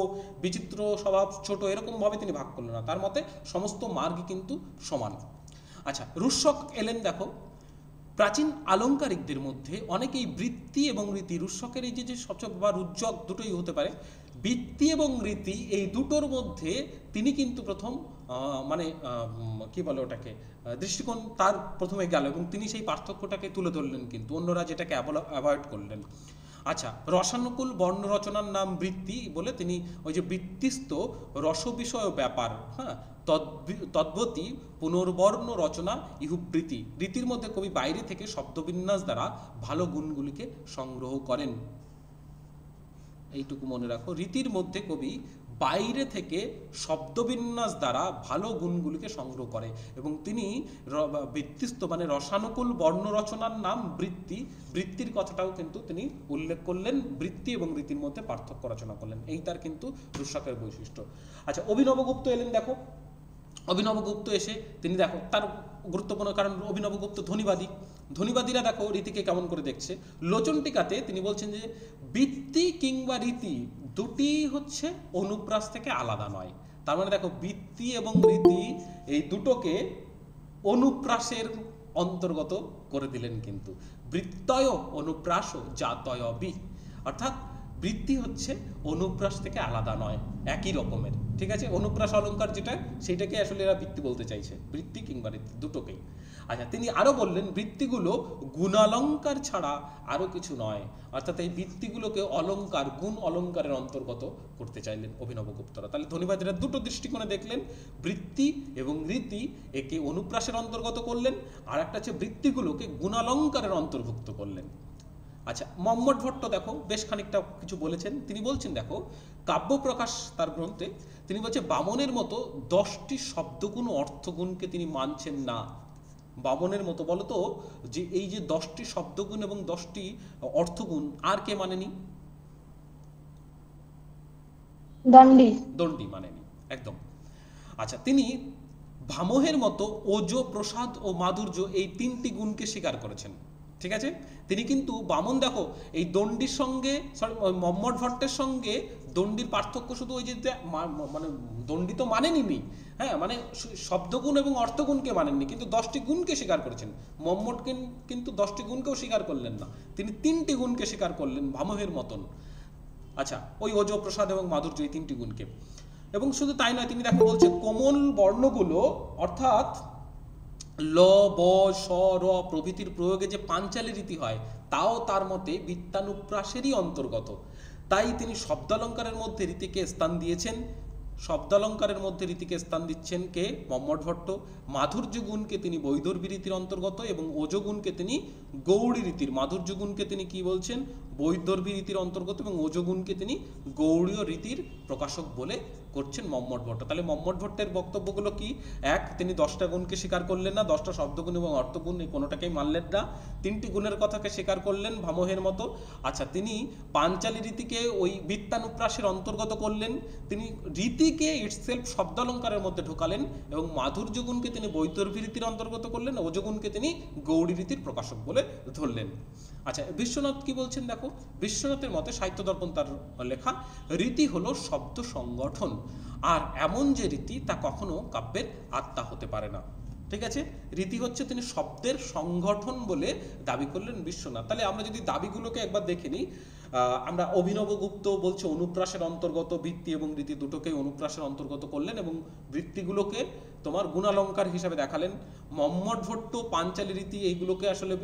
বিচিত্র স্বভাব ছোট, এরকম ভাবে তিনি ভাগ করলেন না। তার মতে সমস্ত মার্গই কিন্তু সমান। আচ্ছা, রুশ্যক এলেন, দেখো প্রাচীন আলংকারিকদের মধ্যে অনেকেই বৃত্তি এবং রীতি, রুশ্যকের এই যে সবচেয়ে বা রুজ্জক দুটোই হতে পারে, বৃত্তি এবং রীতি এই দুটোর মধ্যে তিনি কিন্তু প্রথম মানে কি বলে ওটাকে, দৃষ্টিকোণ তার প্রথমে গেল এবং তিনি সেই পার্থক্যটাকে তুলে ধরলেন, কিন্তু অন্যরা যেটাকে অ্যাভয়েড করলেন। আচ্ছা, রসানুকূল বর্ণ রচনার নাম বৃত্তি বলে তিনি ওই যে বৃত্তিস্থ রস বিষয় ব্যাপার, হ্যাঁ, তদ্বতী পুনর্বর্ণ রচনা ইহুবৃত্তি, রীতির মধ্যে কবি বাইরে থেকে শব্দবিন্যাস দ্বারা ভালো গুণগুলিকে সংগ্রহ করেন। এইটুকু মনে রাখো, রীতির মধ্যে কবি বাইরে থেকে শব্দবিন্যাস দ্বারা ভালো গুণগুলিকে সংগ্রহ করে এবং তিনি বৃত্তিস্থ মানে রসানুকূল বর্ণ রচনার নাম বৃত্তি, বৃত্তির কথাটাও কিন্তু তিনি উল্লেখ করলেন, বৃত্তি এবং রীতির মধ্যে পার্থক্য রচনা করলেন, এই তার কিন্তু রুশ্যকের বৈশিষ্ট্য। আচ্ছা, অভিনবগুপ্ত এলেন, দেখো অভিনবগুপ্ত এসে তিনি দেখো তার গুরুত্বপূর্ণ, কারণ অভিনবগুপ্ত ধ্বনিবাদী, ধ্বনিবাদীরা দেখো রীতিকে কেমন করে দেখছে। লোচন টিকাতে তিনি বলছেন যে বৃত্তি কিংবা রীতি দুটি হচ্ছে অনুপ্রাস থেকে আলাদা নয়। তার মানে দেখো বৃত্তি এবং রীতি এই দুটোকে অনুপ্রাসের অন্তর্গত করে দিলেন, কিন্তু বৃত্তয় অনুপ্রাস জাতয় বি, অর্থাৎ বৃত্তি হচ্ছে অনুপ্রাস থেকে আলাদা নয়, একই রকমের, ঠিক আছে? অনুপ্রাস অলংকার যেটা, সেটাকে আসলে এরা বৃত্তি বলতে চাইছে, বৃত্তি কিংবা রীতি দুটোকেই। আচ্ছা, তিনি আরো বললেন বৃত্তিগুলো গুণালঙ্কার ছাড়া আরো কিছু নয়, অর্থাৎ এই বৃত্তিগুলোকে অলংকার, গুণ অলংকারের অন্তর্গত করতে চাইলেন অভিনবগুপ্তরা। তাহলে ধনীবাদ এরা দুটো দৃষ্টিকোণে দেখলেন, বৃত্তি এবং রীতি একে অনুপ্রাসের অন্তর্গত করলেন, আর একটা হচ্ছে বৃত্তিগুলোকে গুণালঙ্কারের অন্তর্ভুক্ত করলেন। আচ্ছা, মম্মট ভট্ট দেখো বেশ খানিকটা কিছু বলেছেন। তিনি বলছেন, দেখো কাব্যপ্রকাশ তার গ্রন্থে তিনি বলছে বামনের মতো 10টি শব্দগুণ অর্থগুণকে তিনি মানছেন না। বামনের মতো বলতো যে এই যে 10টি শব্দগুণ এবং 10টি অর্থগুণ আর কে মানেনি? দণ্ডি। দণ্ডি মানেনি, একদম। আচ্ছা, তিনি ভামহের মতো ওজ, প্রসাদ ও মাধুর্য এই 3টি গুণকে স্বীকার করেছেন, ঠিক আছে? তিনি কিন্তু বামন দেখো এই দণ্ডির সঙ্গে, সরি মম্মট ভট্টের সঙ্গে দণ্ডির পার্থক্য শুধু ওই যে মানে দণ্ডি তো মানেনি, হ্যাঁ, মানে শব্দগুণ এবং অর্থগুণকে মানেননি, কিন্তু 10টি গুণকে স্বীকার করেছেন। মম্মট কিন্তু 10টি গুণকেও স্বীকার করলেন না, তিনি 3টি গুণকে স্বীকার করলেন ভামহের মতন। আচ্ছা, ওই ওজ, প্রসাদ এবং মাধুর্য এই 3টি গুণকে। এবং শুধু তাই নয়, তিনি দেখো বলছে কোমল বর্ণগুলো অর্থাৎ ল, ব, স, র প্রভৃতির প্রয়োগে যে পাঞ্চালী রীতি হয় তাও তার মতে বৃত্তানুপ্রাসেরই অন্তর্গত। তাই তিনি শব্দালঙ্কারের মধ্যে রীতিকে স্থান দিয়েছেন। শব্দালঙ্কারের মধ্যে রীতিকে স্থান দিচ্ছেন কে? মম্মট ভট্ট। মাধুর্য গুণকে তিনি বৈদর্ভী রীতির অন্তর্গত এবং ওজগুণকে তিনি গৌড়ী রীতির, মাধুর্য গুণকে তিনি কি বলছেন? বৈদর্ভী রীতির অন্তর্গত, এবং ওজগুণকে তিনি গৌড়ীয় রীতির প্রকাশক বলে করছেন মম্মট ভট্ট। তাহলে মম্মট ভট্টের বক্তব্যগুলো কি? এক, তিনি 10টা গুণকে স্বীকার করলেন না, 10টা শব্দগুণ এবং অর্থগুণ এই কোনোটাকেই মানলেন না। 3টি গুণের কথাকে স্বীকার করলেন ভামহের মতো। আচ্ছা, তিনি পাঞ্চালী রীতিকে ওই বৃত্তানুপ্রাসের অন্তর্গত করলেন। তিনি রীতিকে ইটসেলফ শব্দালঙ্কারের মধ্যে ঢোকালেন, এবং মাধুর্য গুণকে তিনি বৈদর্ভী রীতির অন্তর্গত করলেন, ওজগুণকে তিনি গৌড়ী রীতির প্রকাশক বলে ধরলেন। আচ্ছা, বিশ্বনাথ কি বলছেন দেখো। বিশ্বনাথের মতে, সাহিত্য দর্পণ তার লেখা, রীতি হলো শব্দ সংগঠন, আর এমন যে রীতি তা কখনো কাব্যের আত্মা হতে পারে না। ঠিক আছে, রীতি হচ্ছে তিনি শব্দের সংগঠন বলে দাবি করলেন বিশ্বনাথ। তাহলে আমরা যদি দাবিগুলোকে একবার দেখে নিই, আমরা অভিনবগুপ্ত বলছে অনুপ্রাসের অন্তর্গত, বৃত্তি এবং রীতি দুটোকেই অনুপ্রাসের অন্তর্গত করলেন এবং বৃত্তিগুলোকে তোমার গুণালঙ্কার হিসাবে দেখালেন। মম্মট ভট্ট পাঞ্চালী রীতি এইগুলোকে আসলে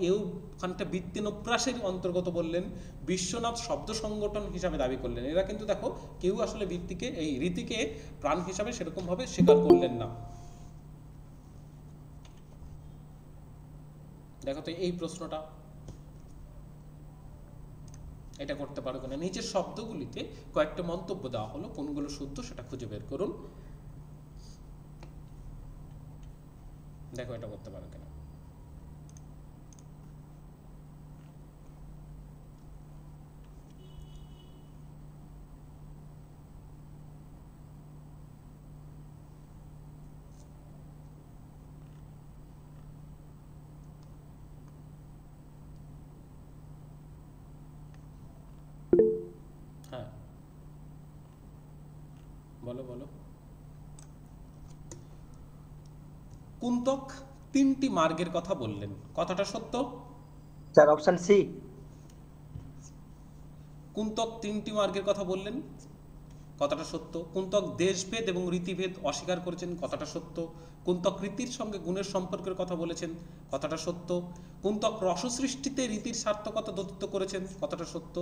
এও খানিকটা বৃত্তিনুপ্রাসের অন্তর্গত বললেন। বিশ্বনাথ শব্দ সংগঠন হিসাবে দাবি করলেন। এরা কিন্তু দেখো কেউ আসলে বৃত্তিকে, এই রীতিকে প্রাণ হিসাবে সেরকম ভাবে স্বীকার করলেন না। দেখো তো এই প্রশ্নটা এটা করতে পারো কিনা। নিচের শব্দগুলিতে কয়েকটা মন্তব্য দেওয়া হলো, কোনগুলো শুদ্ধ সেটা খুঁজে বের করুন। দেখো এটা করতে পারো কিনা। হ্যাঁ, বলো বলো। কুন্তক 3টি মার্গের কথা বললেন, কথাটা সত্য? Sir option C. কুন্তক 3টি মার্গের কথা বললেন, কথাটা সত্য। কুন্তক দেশভেদ এবং রীতিভেদ অস্বীকার করেছেন, কথাটা সত্য। কুন্তক রীতির সঙ্গে গুণের সম্পর্কের কথা বলেছেন, কথাটা সত্য। কুন্তক রসসৃষ্টিতে রীতির সার্থকতা দত্ত করেছেন, কথাটা সত্য।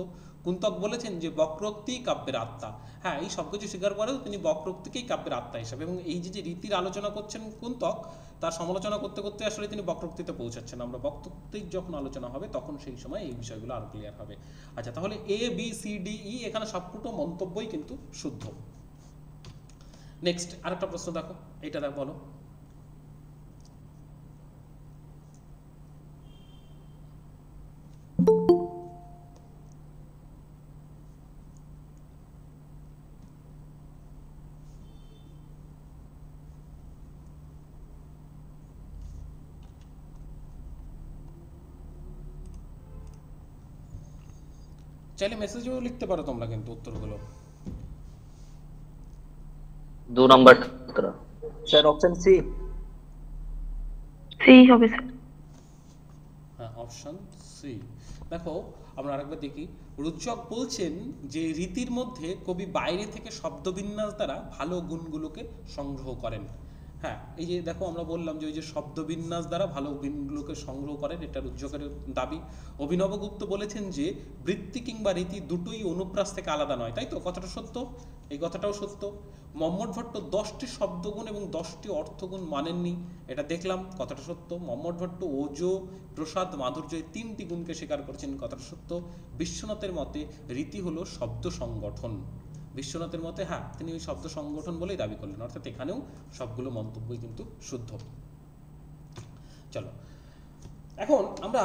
কুন্তক বলেছেন যে বক্রোক্তি কাব্যের আত্মা। হ্যাঁ, এই সবকিছু স্বীকার করেও তিনি বক্রোক্তিকেই কাব্যের আত্মা হিসাবে, এবং এই যে রীতির আলোচনা করছেন কুন্তক, তার সমালোচনা করতে করতে আসলে তিনি বক্রোক্তিতে পৌঁছাচ্ছেন। আমরা বক্রোক্তির যখন আলোচনা হবে তখন সেই সময় এই বিষয়গুলো আরো ক্লিয়ার হবে। আচ্ছা, তাহলে এ বি সি ডি ই এখানে সবকটা মন্তব্যই কিন্তু শুদ্ধ। নেক্সট আরেকটা প্রশ্ন দেখো, এটা দেখো, বলো। চাইলে মেসেজেও লিখতে পারো তোমরা কিন্তু উত্তরগুলো। 2 নম্বর উত্তর। Sir option C. সি হবে স্যার। হ্যাঁ, অপশন সি। দেখো আমরা আরেকবার দেখি, রুচক বলছেন যে রীতির মধ্যে কবি বাইরে থেকে শব্দবিন্যাস দ্বারা ভালো গুণগুলোকে সংগ্রহ করেন। হ্যাঁ, এই যে দেখো আমরা বললাম যে ওই যে শব্দবিন্যাস দ্বারা ভালো গুণগুলোকে সংগ্রহ করেন, এটা রুচকের দাবি। অভিনবগুপ্ত বলেছেন যে বৃত্তি কিংবা রীতি দুটোই অনুপ্রাস থেকে আলাদা নয়, তাই তো? কথাটা সত্য, এই কথাটাও সত্য। মম্মট ভট্ট 10টি শব্দগুণ এবং 10টি অর্থগুণ মানেননি, এটা দেখলাম, কথাটা সত্য। মম্মট ভট্ট ওজো, প্রসাদ, মাধুর্য এই 3টি গুণকে স্বীকার করেছেন, কথাটা সত্য। বিশ্বনাথের মতে রীতি হলো শব্দ সংগঠন। বিশ্বনাথের মতে হ্যাঁ, তিনি ওই শব্দ সংগঠন বলেই দাবি করলেন, অর্থাৎ এখানেও সবগুলো মন্তব্যই কিন্তু শুদ্ধ। চলো এখন আমরা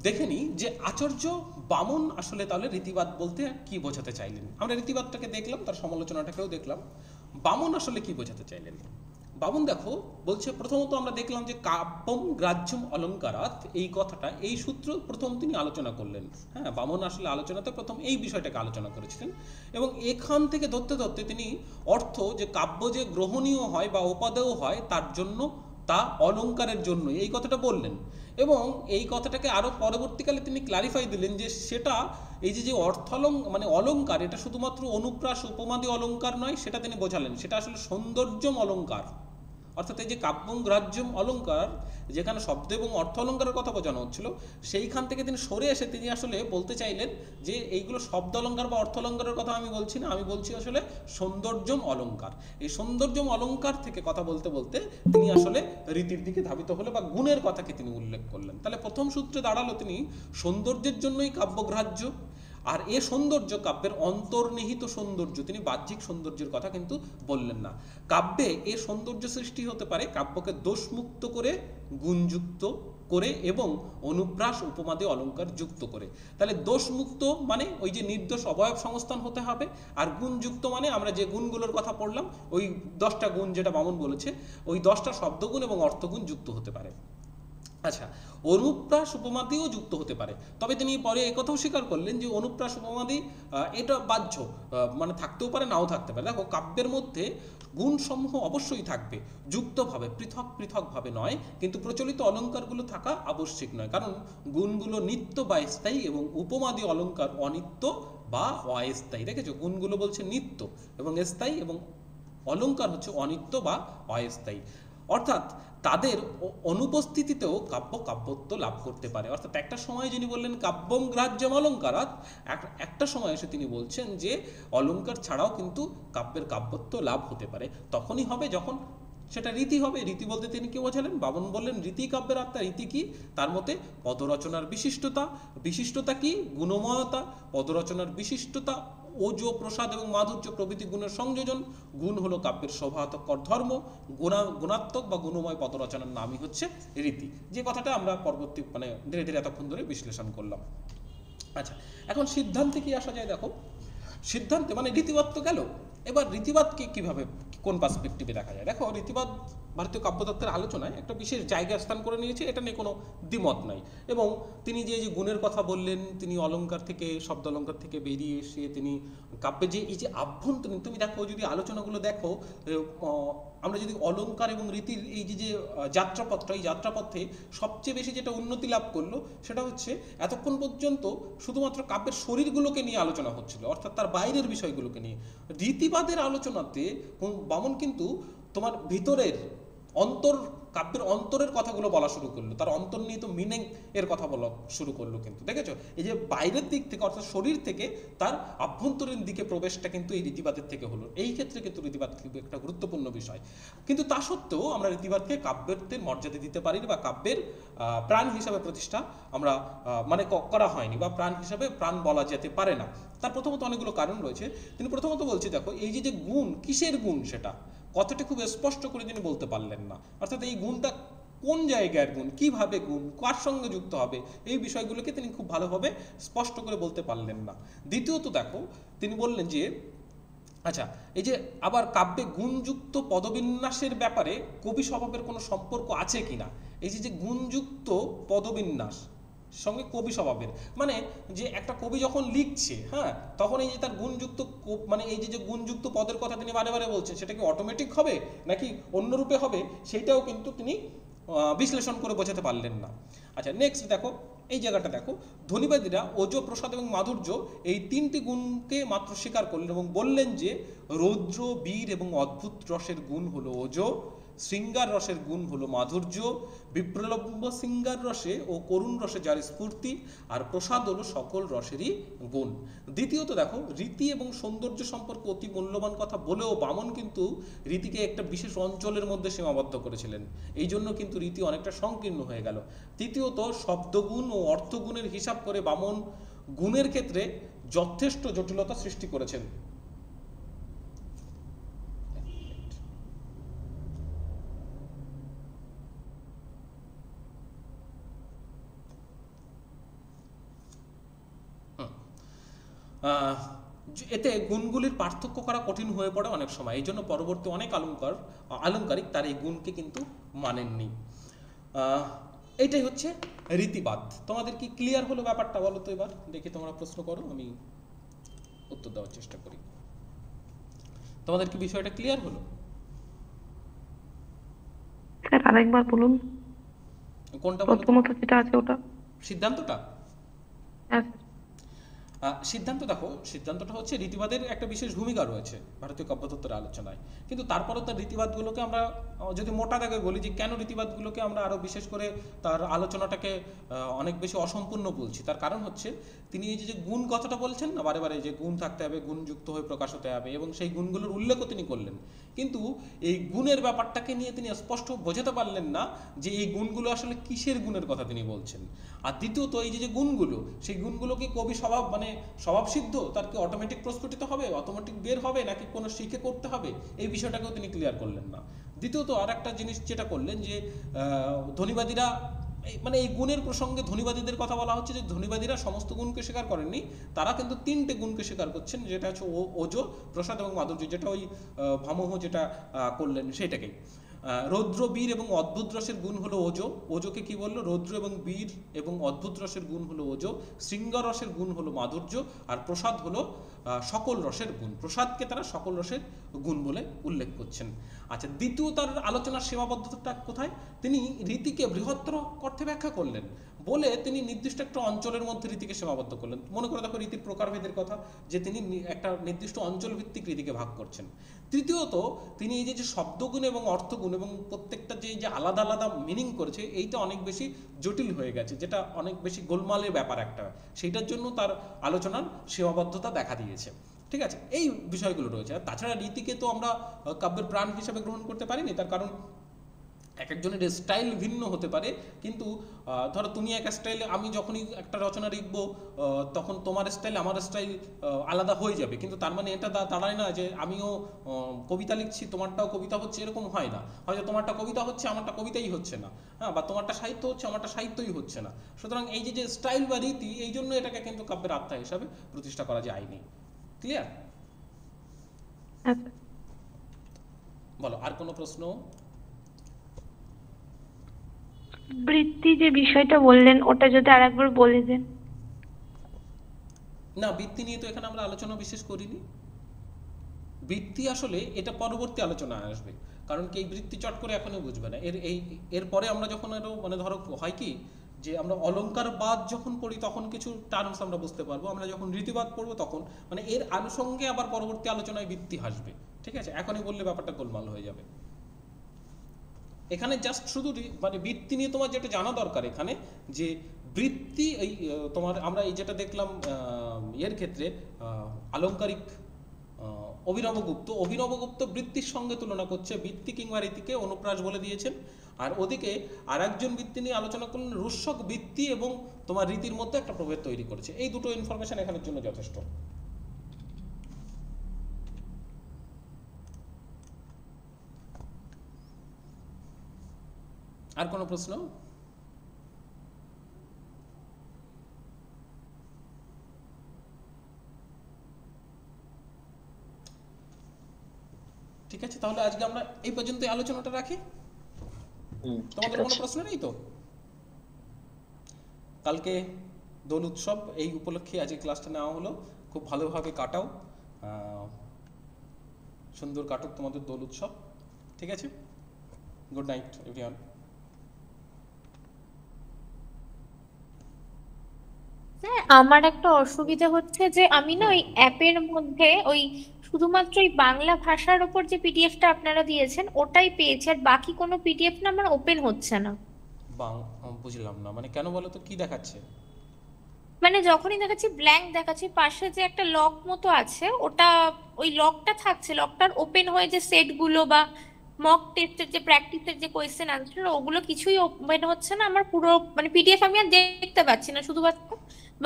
দেখে নিই যে আচার্য বামন আসলে তাহলে রীতিবাদ বলতে কি বোঝাতে চাইলেন। আমরা রীতিবাদটাকে দেখলাম, তার সমালোচনাটাকেও দেখলাম, বামন আসলে কি বোঝাতে চাইলেন। বামন দেখো বলছে, প্রথমত আমরা দেখলাম যে কাব্যম গ্রাহ্যম অলঙ্কারাৎ, এই কথাটা, এই সূত্র প্রথম তিনি আলোচনা করলেন। হ্যাঁ, বামন আসলে আলোচনাতে প্রথম এই বিষয়টাকে আলোচনা করেছিলেন, এবং এখান থেকে ধরতে ধরতে তিনি অর্থ যে কাব্য যে গ্রহণীয় হয় বা উপাদেয় হয় তার জন্য, তা অলঙ্কারের জন্য, এই কথাটা বললেন। এবং এই কথাটাকে আরো পরবর্তীকালে তিনি ক্লারিফাই দিলেন যে সেটা এই যে মানে অলঙ্কার, এটা শুধুমাত্র অনুপ্রাস উপমাদি অলঙ্কার নয়, সেটা তিনি বোঝালেন, সেটা আসলে সৌন্দর্যম অলঙ্কার। অর্থাৎ এই যে কাব্যম গ্রাহ্যম অলঙ্কার, যেখানে শব্দ এবং অর্থ অলঙ্কারের কথা বোঝানো হচ্ছিল, সেইখান থেকে তিনি সরে এসে তিনি আসলে বলতে চাইলেন যে এইগুলো শব্দ অলঙ্কার বা অর্থ অলঙ্কারের কথা আমি বলছি না, আমি বলছি আসলে সৌন্দর্যম অলঙ্কার। এই সৌন্দর্যম অলঙ্কার থেকে কথা বলতে বলতে তিনি আসলে রীতির দিকে ধাবিত হলে বা গুণের কথাকে তিনি উল্লেখ করলেন। তাহলে প্রথম সূত্রে দাঁড়ালো তিনি সৌন্দর্যের জন্যই কাব্যগ্রাহ্য, আর এ সৌন্দর্য কাব্যের অন্তর্নিহিত সৌন্দর্য, তিনি বাহ্যিক সৌন্দর্যের কথা কিন্তু বললেন না। কাব্যে এ সৌন্দর্য সৃষ্টি হতে পারে কাব্যকে দোষমুক্ত করে, গুণযুক্ত করে এবং অনুপ্রাস উপমাদি অলঙ্কার যুক্ত করে। তাহলে দোষমুক্ত মানে ওই যে নির্দোষ অবয়ব সংস্থান হতে হবে, আর গুণযুক্ত মানে আমরা যে গুণগুলোর কথা পড়লাম, ওই 10টা গুণ যেটা বামন বলেছে, ওই 10টা শব্দগুণ এবং অর্থগুণ যুক্ত হতে পারে। আচ্ছা, অনুপ্রাস উপমাদিও যুক্ত হতে পারে, তবে তিনি পরে একথাও স্বীকার করলেন যে অনুপ্রাস উপমাদি এটা বাহ্য, মানে থাকতেও পারে নাও থাকতে পারে। দেখো কাব্যের মধ্যে গুণসমূহ অবশ্যই থাকবে, যুক্তভাবে, পৃথক পৃথকভাবে নয়, কিন্তু প্রচলিত অলঙ্কারগুলো থাকা আবশ্যিক নয়, কারণ গুণগুলো নিত্য বা স্থায়ী এবং উপমাদি অলঙ্কার অনিত্য বা অস্থায়ী। দেখেছো, গুণগুলো বলছে নিত্য এবং স্থায়ী, এবং অলঙ্কার হচ্ছে অনিত্য বা অস্থায়ী। অর্থাৎ তাদের অনুপস্থিতিতেও কাব্য কাব্যত্ব লাভ করতে পারে। অর্থাৎ একটা সময় যিনি বললেন কাব্যম গ্রাহ্যম অলঙ্কারাৎ, একটা সময় এসে তিনি বলছেন যে অলঙ্কার ছাড়াও কিন্তু কাব্যের কাব্যত্ব লাভ হতে পারে। তখনই হবে যখন সেটা রীতি হবে। রীতি বলতে তিনি কি বোঝালেন? বামন বললেন রীতি কাব্যের আত্মা। রীতি কি? তার মতে পদরচনার বিশিষ্টতা। বিশিষ্টতা কি? গুণময়তা। পদরচনার বিশিষ্টতা ওজ, প্রসাদ এবং মাধুর্য প্রভৃতি গুণের সংযোজন। গুণ হলো কাব্যের শোভাতকর ধর্ম। গুণাত্মক বা গুণময় পদরচনার নামই হচ্ছে রীতি, যে কথাটা আমরা পরবর্তী মানে ধীরে ধীরে এতক্ষণ ধরে বিশ্লেষণ করলাম। আচ্ছা, এখন সিদ্ধান্তে কি আসা যায়? দেখো সিদ্ধান্তে মানে রীতিবাদ তো গেল, এবার রীতিবাদকে কিভাবে কোন পার্সপেক্টিভে দেখা যায়। দেখো রীতিবাদ ভারতীয় কাব্যতত্ত্বের আলোচনায় একটা বিশেষ জায়গা স্থান করে নিয়েছে, এটা নিয়ে কোনো দ্বিমত নাই। এবং তিনি যে গুণের কথা বললেন, তিনি অলঙ্কার থেকে, শব্দ অলঙ্কার থেকে বেরিয়ে এসে তিনি কাব্যে যে এই যে আভ্যন্তরীণ, তুমি দেখো যদি আলোচনাগুলো দেখো, আমরা যদি অলঙ্কার এবং রীতির এই যে যাত্রাপথটা, এই যাত্রাপথে সবচেয়ে বেশি যেটা উন্নতি লাভ করলো সেটা হচ্ছে এতক্ষণ পর্যন্ত শুধুমাত্র কাব্যের শরীরগুলোকে নিয়ে আলোচনা হচ্ছিল, অর্থাৎ তার বাইরের বিষয়গুলোকে নিয়ে। রীতিবাদের আলোচনাতে বামন কিন্তু তোমার ভিতরের কাব্যের অন্তরের কথাগুলো বলা শুরু করলো, তার অন্তর্নিহিত মিনিং এর কথা বলা শুরু করলো। কিন্তু দেখেছো এই যে বাইরের দিক থেকে অর্থাৎ শরীর থেকে তার আভ্যন্তরীণ দিকে প্রবেশটা কিন্তু এই রীতিবাদের থেকে হলো। এই ক্ষেত্রে কিন্তু রীতিবাদ খুব একটা গুরুত্বপূর্ণ বিষয়। কিন্তু তা সত্ত্বেও আমরা রীতিবাদকে কাব্যের মর্যাদা দিতে পারি বা কাব্যের প্রাণ হিসাবে প্রতিষ্ঠা আমরা মানে করা হয়নি, বা প্রাণ হিসাবে প্রাণ বলা যেতে পারে না। তার প্রথমত অনেকগুলো কারণ রয়েছে। তিনি প্রথমত বলছি দেখো এই যে গুণ, কিসের গুণ সেটা কথাটা খুব স্পষ্ট করে তিনি বলতে পারলেন না। অর্থাৎ এই গুণটা কোন জায়গার গুণ, কিভাবে গুণ, কার সঙ্গে যুক্ত হবে, এই বিষয়গুলোকে তিনি খুব ভালোভাবে স্পষ্ট করে বলতে পারলেন না। দ্বিতীয়ত দেখো তিনি বললেন যে আচ্ছা এই যে আবার কাব্যে গুণযুক্ত পদবিন্যাসের ব্যাপারে কবি স্বভাবের কোনো সম্পর্ক আছে কিনা। এই যে গুণযুক্ত পদবিন্যাস সঙ্গে কবি স্বভাবের, মানে যে একটা কবি যখন লিখছে, হ্যাঁ, তখন এই যে তার গুণযুক্ত মানে এই যে গুণযুক্ত পদের কথা তিনি বারে বারে বলছেন, সেটা কি অটোমেটিক হবে নাকি অন্য রূপে হবে, সেইটাও কিন্তু তিনি বিশ্লেষণ করে বোঝাতে পারলেন না। আচ্ছা নেক্সট দেখো, এই জায়গাটা দেখো, ধ্বনিবাদীরা ওজ, প্রসাদ এবং মাধুর্য এই তিনটি গুণকে মাত্র স্বীকার করলেন এবং বললেন যে রৌদ্র, বীর এবং অদ্ভুত রসের গুণ হলো ওজ, শৃঙ্গার রসের গুণ হলো মাধুর্য, বিপ্রলম্ব শৃঙ্গার রসে ও করুণ রসে যার স্ফূর্তি, আর প্রসাদ হলো সকল রসেরই গুণ। দ্বিতীয়ত দেখো, রীতি এবং সৌন্দর্য সম্পর্কে অতি মূল্যবান কথা বলেও বামন কিন্তু রীতিকে একটা বিশেষ অঞ্চলের মধ্যে সীমাবদ্ধ করেছিলেন, এই জন্য কিন্তু রীতি অনেকটা সংকীর্ণ হয়ে গেল। তৃতীয়ত, শব্দগুণ ও অর্থগুণের হিসাব করে বামন গুণের ক্ষেত্রে যথেষ্ট জটিলতা সৃষ্টি করেছেন। এতে গুণগুলির পার্থক্য করা কঠিন হয়ে পড়ে অনেক সময়, এই জন্য পরবর্তী অনেক আলংকারিক তার এই গুণকে কিন্তু মানেননি। এইটাই হচ্ছে রীতিবাদ। তোমাদের কি ক্লিয়ার হলো ব্যাপারটা? বলো তো এবার দেখি, তোমরা প্রশ্ন করো, আমি উত্তর দেওয়ার চেষ্টা করি। তোমাদের কি বিষয়টা ক্লিয়ার হলো? স্যার আরেকবার বলুন। কোনটা? প্রথমত যেটা আছে ওটা। সিদ্ধান্তটা? হ্যাঁ সিদ্ধান্ত দেখো, সিদ্ধান্তটা হচ্ছে রীতিবাদের একটা বিশেষ ভূমিকা রয়েছে ভারতীয় কাব্যতত্ত্বের আলোচনায়, কিন্তু তারপরও তার রীতিবাদগুলোকে আমরা যদি মোটা দাগে বলি যে কেন রীতিবাদগুলোকে আমরা আরও বিশেষ করে তার আলোচনাটাকে অনেক বেশি অসম্পূর্ণ বলছি, তার কারণ হচ্ছে তিনি এই যে গুণ কথাটা বলছেন না বারে বারে, যে গুণ থাকতে হবে, গুণযুক্ত হয়ে প্রকাশ হতে হবে, এবং সেই গুণগুলোর উল্লেখও তিনি করলেন, কিন্তু এই গুণের ব্যাপারটাকে নিয়ে তিনি স্পষ্ট বোঝাতে পারলেন না যে এই গুণগুলো আসলে কিসের গুণের কথা তিনি বলছেন। আর দ্বিতীয়ত, এই যে গুণগুলো, সেই গুণগুলো কি কবি স্বভাবসিদ্ধ, তার কি অটোমেটিক প্রস্ফুটিত হবে, অটোমেটিক বের হবে, নাকি কোনো শিখে করতে হবে, এই বিষয়টাকেও তিনি ক্লিয়ার করলেন না। দ্বিতীয়ত আর একটা জিনিস যেটা করলেন যে ধ্বনিবাদীরা, মানে এই গুণের প্রসঙ্গে ধ্বনিবাদীদের কথা বলা হচ্ছে যে ধ্বনিবাদীরা সমস্ত গুণকে স্বীকার করেননি, তারা কিন্তু তিনটে গুণকে স্বীকার করছেন, যেটা হচ্ছে ওজ, প্রসাদ এবং মাধুর্য, যেটা ওই ভামহ যেটা করলেন সেটাকেই। রৌদ্র, বীর এবং অদ্ভুত রসের গুণ হলো ওজ। ওজকে কি বললো? রৌদ্র এবং বীর এবং অদ্ভুত রসের গুণ হলো ওজ, শৃঙ্গার রসের গুণ হলো মাধুর্য, আর প্রসাদ হলো সকল রসের গুণ। প্রসাদকে তারা সকল রসের গুণ বলে উল্লেখ করছেন। আচ্ছা, দ্বিতীয় তার আলোচনার সীমাবদ্ধতাটা কোথায়? তিনি রীতিকে বৃহত্তর অর্থে ব্যাখ্যা করলেন বলে তিনি নির্দিষ্ট একটা অঞ্চলের মধ্যে রীতিকে সীমাবদ্ধ করলেন। মনে করে দেখো রীতির প্রকারভেদের কথা, যে তিনি একটা নির্দিষ্ট অঞ্চল ভিত্তিক রীতিকে ভাগ করছেন। তৃতীয়ত, তিনি এই যে শব্দগুণ এবং অর্থগুণ এবং প্রত্যেকটা যে আলাদা আলাদা মিনিং করেছে, এইটা অনেক বেশি জটিল হয়ে গেছে, যেটা অনেক বেশি গোলমালের ব্যাপার একটা, সেইটার জন্য তার আলোচনার সীমাবদ্ধতা দেখা দিয়েছে। ঠিক আছে, এই বিষয়গুলো রয়েছে। আর তাছাড়া রীতিকে তো আমরা কাব্যের প্রাণ হিসেবে গ্রহণ করতে পারিনি, তার কারণ এক একজনের স্টাইল ভিন্ন হতে পারে, কিন্তু ধরো তুমি এক স্টাইলে, আমি যখনই একটা রচনা লিখবো তখন তোমার স্টাইল আমার স্টাইল আলাদা হয়ে যাবে, কিন্তু তার মানে এটা দাঁড়ায় না যে আমিও কবিতা লিখছি তোমারটাও কবিতা হচ্ছে, এরকম হয় না। হয়তো তোমারটা কবিতা হচ্ছে আমারটা কবিতাই হচ্ছে না, হ্যাঁ, বা তোমারটা সাহিত্য হচ্ছে আমারটা সাহিত্যই হচ্ছে না। সুতরাং এই যে স্টাইল বা রীতি, এই জন্য এটাকে কিন্তু কাব্যের আত্মা হিসাবে প্রতিষ্ঠা করা যায়নি। ক্লিয়ার? বলো, আর কোনো প্রশ্ন? বৃত্তি যে বিষয়টা বললেন ওটা যদি আরেকবার বলে দেন। না, বৃত্তি নিয়ে তো এখানে আমরা আলোচনা বিশেষ করিনি। বৃত্তি আসলে এটা পরবর্তী আলোচনায় আসবে, কারণ কি এই বৃত্তি চট করে এখনই বুঝবে না। এরপরে আমরা যখন আরো মানে ধরো হয় কি যে আমরা অলঙ্কারবাদ যখন পড়ি তখন কিছু টার্মস আমরা বুঝতে পারবো, আমরা যখন রীতিবাদ পড়বো তখন মানে এর আনুষঙ্গে আবার পরবর্তী আলোচনায় বৃত্তি আসবে। ঠিক আছে, এখনই বললে ব্যাপারটা গোলমাল হয়ে যাবে। এখানে জাস্ট শুধু মানে বৃত্তি নিয়ে তোমার যেটা জানা দরকার এখানে, যে বৃত্তি এই তোমার আমরা এই যেটা দেখলাম এর ক্ষেত্রে আলংকারিক অভিনবগুপ্ত বৃত্তির সঙ্গে তুলনা করছে, বৃত্তি কিংবা রীতিকে অনুপ্রাস বলে দিয়েছেন। আর ওদিকে আর একজন বৃত্তি নিয়ে আলোচনা করলেন, রুস্যক বৃত্তি এবং তোমার রীতির মধ্যে একটা প্রভেদ তৈরি করেছে। এই দুটো ইনফরমেশন এখানের জন্য যথেষ্ট। আর কোনো প্রশ্ন? ঠিক আছে, তাহলে আজকে আমরা এই পর্যন্ত আলোচনাটা রাখি। তোমাদের কোনো প্রশ্ন নেই তো? কালকে দোল উৎসব, এই উপলক্ষে আজকে ক্লাসটা নেওয়া হলো। খুব ভালোভাবে কাটাও, সুন্দর কাটুক তোমাদের দোল উৎসব। ঠিক আছে, গুড নাইট এভরিওয়ান। আমার একটা অসুবিধা হচ্ছে যে আমি না ওই অ্যাপের মধ্যে ওই শুধুমাত্র এই বাংলা ভাষার উপর যে পিডিএফটা আপনারা দিয়েছেন ওটাই পেয়েছি, আর বাকি কোনো পিডিএফ না আমার ওপেন হচ্ছে না। বুঝলাম না, মানে কেন বলো তো, কি দেখাচ্ছে? মানে যখনই দেখাচ্ছি ব্ল্যাঙ্ক দেখাচ্ছি, পাশে যে একটা লক মতো আছে ওটা, ওই লকটা থাকছে, লকটার ওপেন হয়ে যে সেটগুলো বা মক টেস্টের যে প্র্যাকটিসের যে কোয়েশ্চেন আনসার ওগুলো কিছুই ওপেন হচ্ছে না আমার। পুরো মানে পিডিএফ আমি আর দেখতে পাচ্ছি না, শুধুমাত্র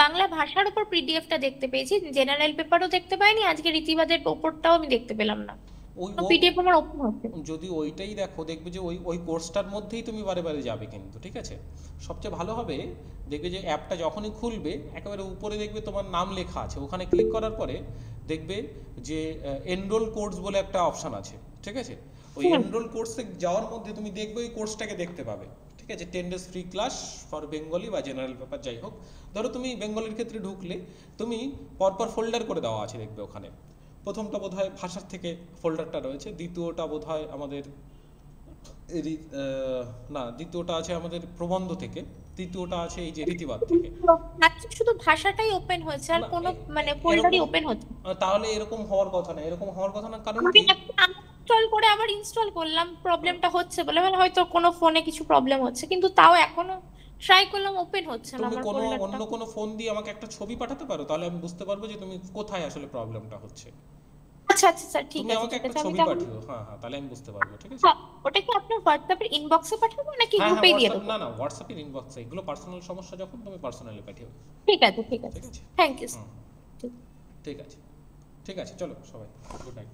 বাংলা ভাষার উপর পিডিএফটা দেখতে পেয়েছি, জেনারেল পেপারও দেখতে পাইনি, আজকে রীতিবাদের ওপরটাও আমি দেখতে পেলাম না, ওই পিডিএফ আমার ওপেন হচ্ছে না। যদি ওইটাই দেখো, দেখবে যে ওই ওই কোর্সটার মধ্যেই তুমি বারে বারে যাবে কিন্তু, ঠিক আছে? সবচেয়ে ভালো হবে, দেখবে যে অ্যাপটা যখনই খুলবে একেবারে উপরে দেখবে তোমার নাম লেখা আছে, ওখানে ক্লিক করার পরে দেখবে যে এনরোল কোর্স বলে একটা অপশন আছে, ঠিক আছে? ওই এনরোল কোর্সে যাওয়ার মধ্যে তুমি দেখবে ওই কোর্সটাকে দেখতে পাবে, ঠিক আছে? 10 days free class for Bengali বা জেনারেল পেপার, যাই হোক। ধরো তুমি বেঙ্গলির ক্ষেত্রে ঢুকলে, তুমি পরপর ফোল্ডার করে দেওয়া আছে দেখবে ওখানে। প্রথমটা বোধহয় ভাষার থেকে ফোল্ডারটা রয়েছে, দ্বিতীয়টা বোধহয় আমাদের দ্বিতীয়টা আছে আমাদের প্রবন্ধ থেকে, তৃতীয়টা আছে এই যে রীতিবাদ থেকে। আজকে শুধু ভাষাটাই ওপেন হয়েছে, আর না, কোনো মানে ফোল্ডারই এরকম ওপেন হচ্ছে না। তাহলে এরকম হওয়ার কথা না, এরকম হওয়ার কথা না, কারণ আমি কি? ইনস্টল করে আবার ইনস্টল করলাম, প্রবলেমটা হচ্ছে বলে, মানে হয়তো কোনো ফোনে কিছু প্রবলেম হচ্ছে, কিন্তু তাও এখনো ট্রাই করলাম, ওপেন হচ্ছে না তুমি আমার কোনো ফোল্ডারটা। অন্য কোনো ফোন দিয়ে আমাকে একটা ছবি পাঠাতে পারো, তাহলে আমি বুঝতে পারবো যে তুমি কোথায় আসলে প্রবলেমটা হচ্ছে। আচ্ছা আচ্ছা স্যার, ঠিক তুমি আছে আমাকে ঠিক একটা আছে, আমি ছবি তাহলে পাঠিও, হ্যাঁ হ্যাঁ, তাহলে আমি বুঝতে পারবো, ঠিক আছে? ওটা কি আপনার হোয়াটসঅ্যাপের ইনবক্সে পাঠাবো নাকি হ্যাঁ হ্যাঁ, গ্রুপে দিয়ে হোয়াটসঅ্যাপ, দেবো? না হোয়াটসঅ্যাপের ইনবক্সে, এগুলো পার্সোনাল সমস্যা, যখন তুমি পার্সোনালি পাঠিও, ঠিক আছে ঠিক আছে, ঠিক আছে? Thank you hmm, sir. ঠিক আছে, ঠিক আছে, চলো সবাই, গুড নাইট।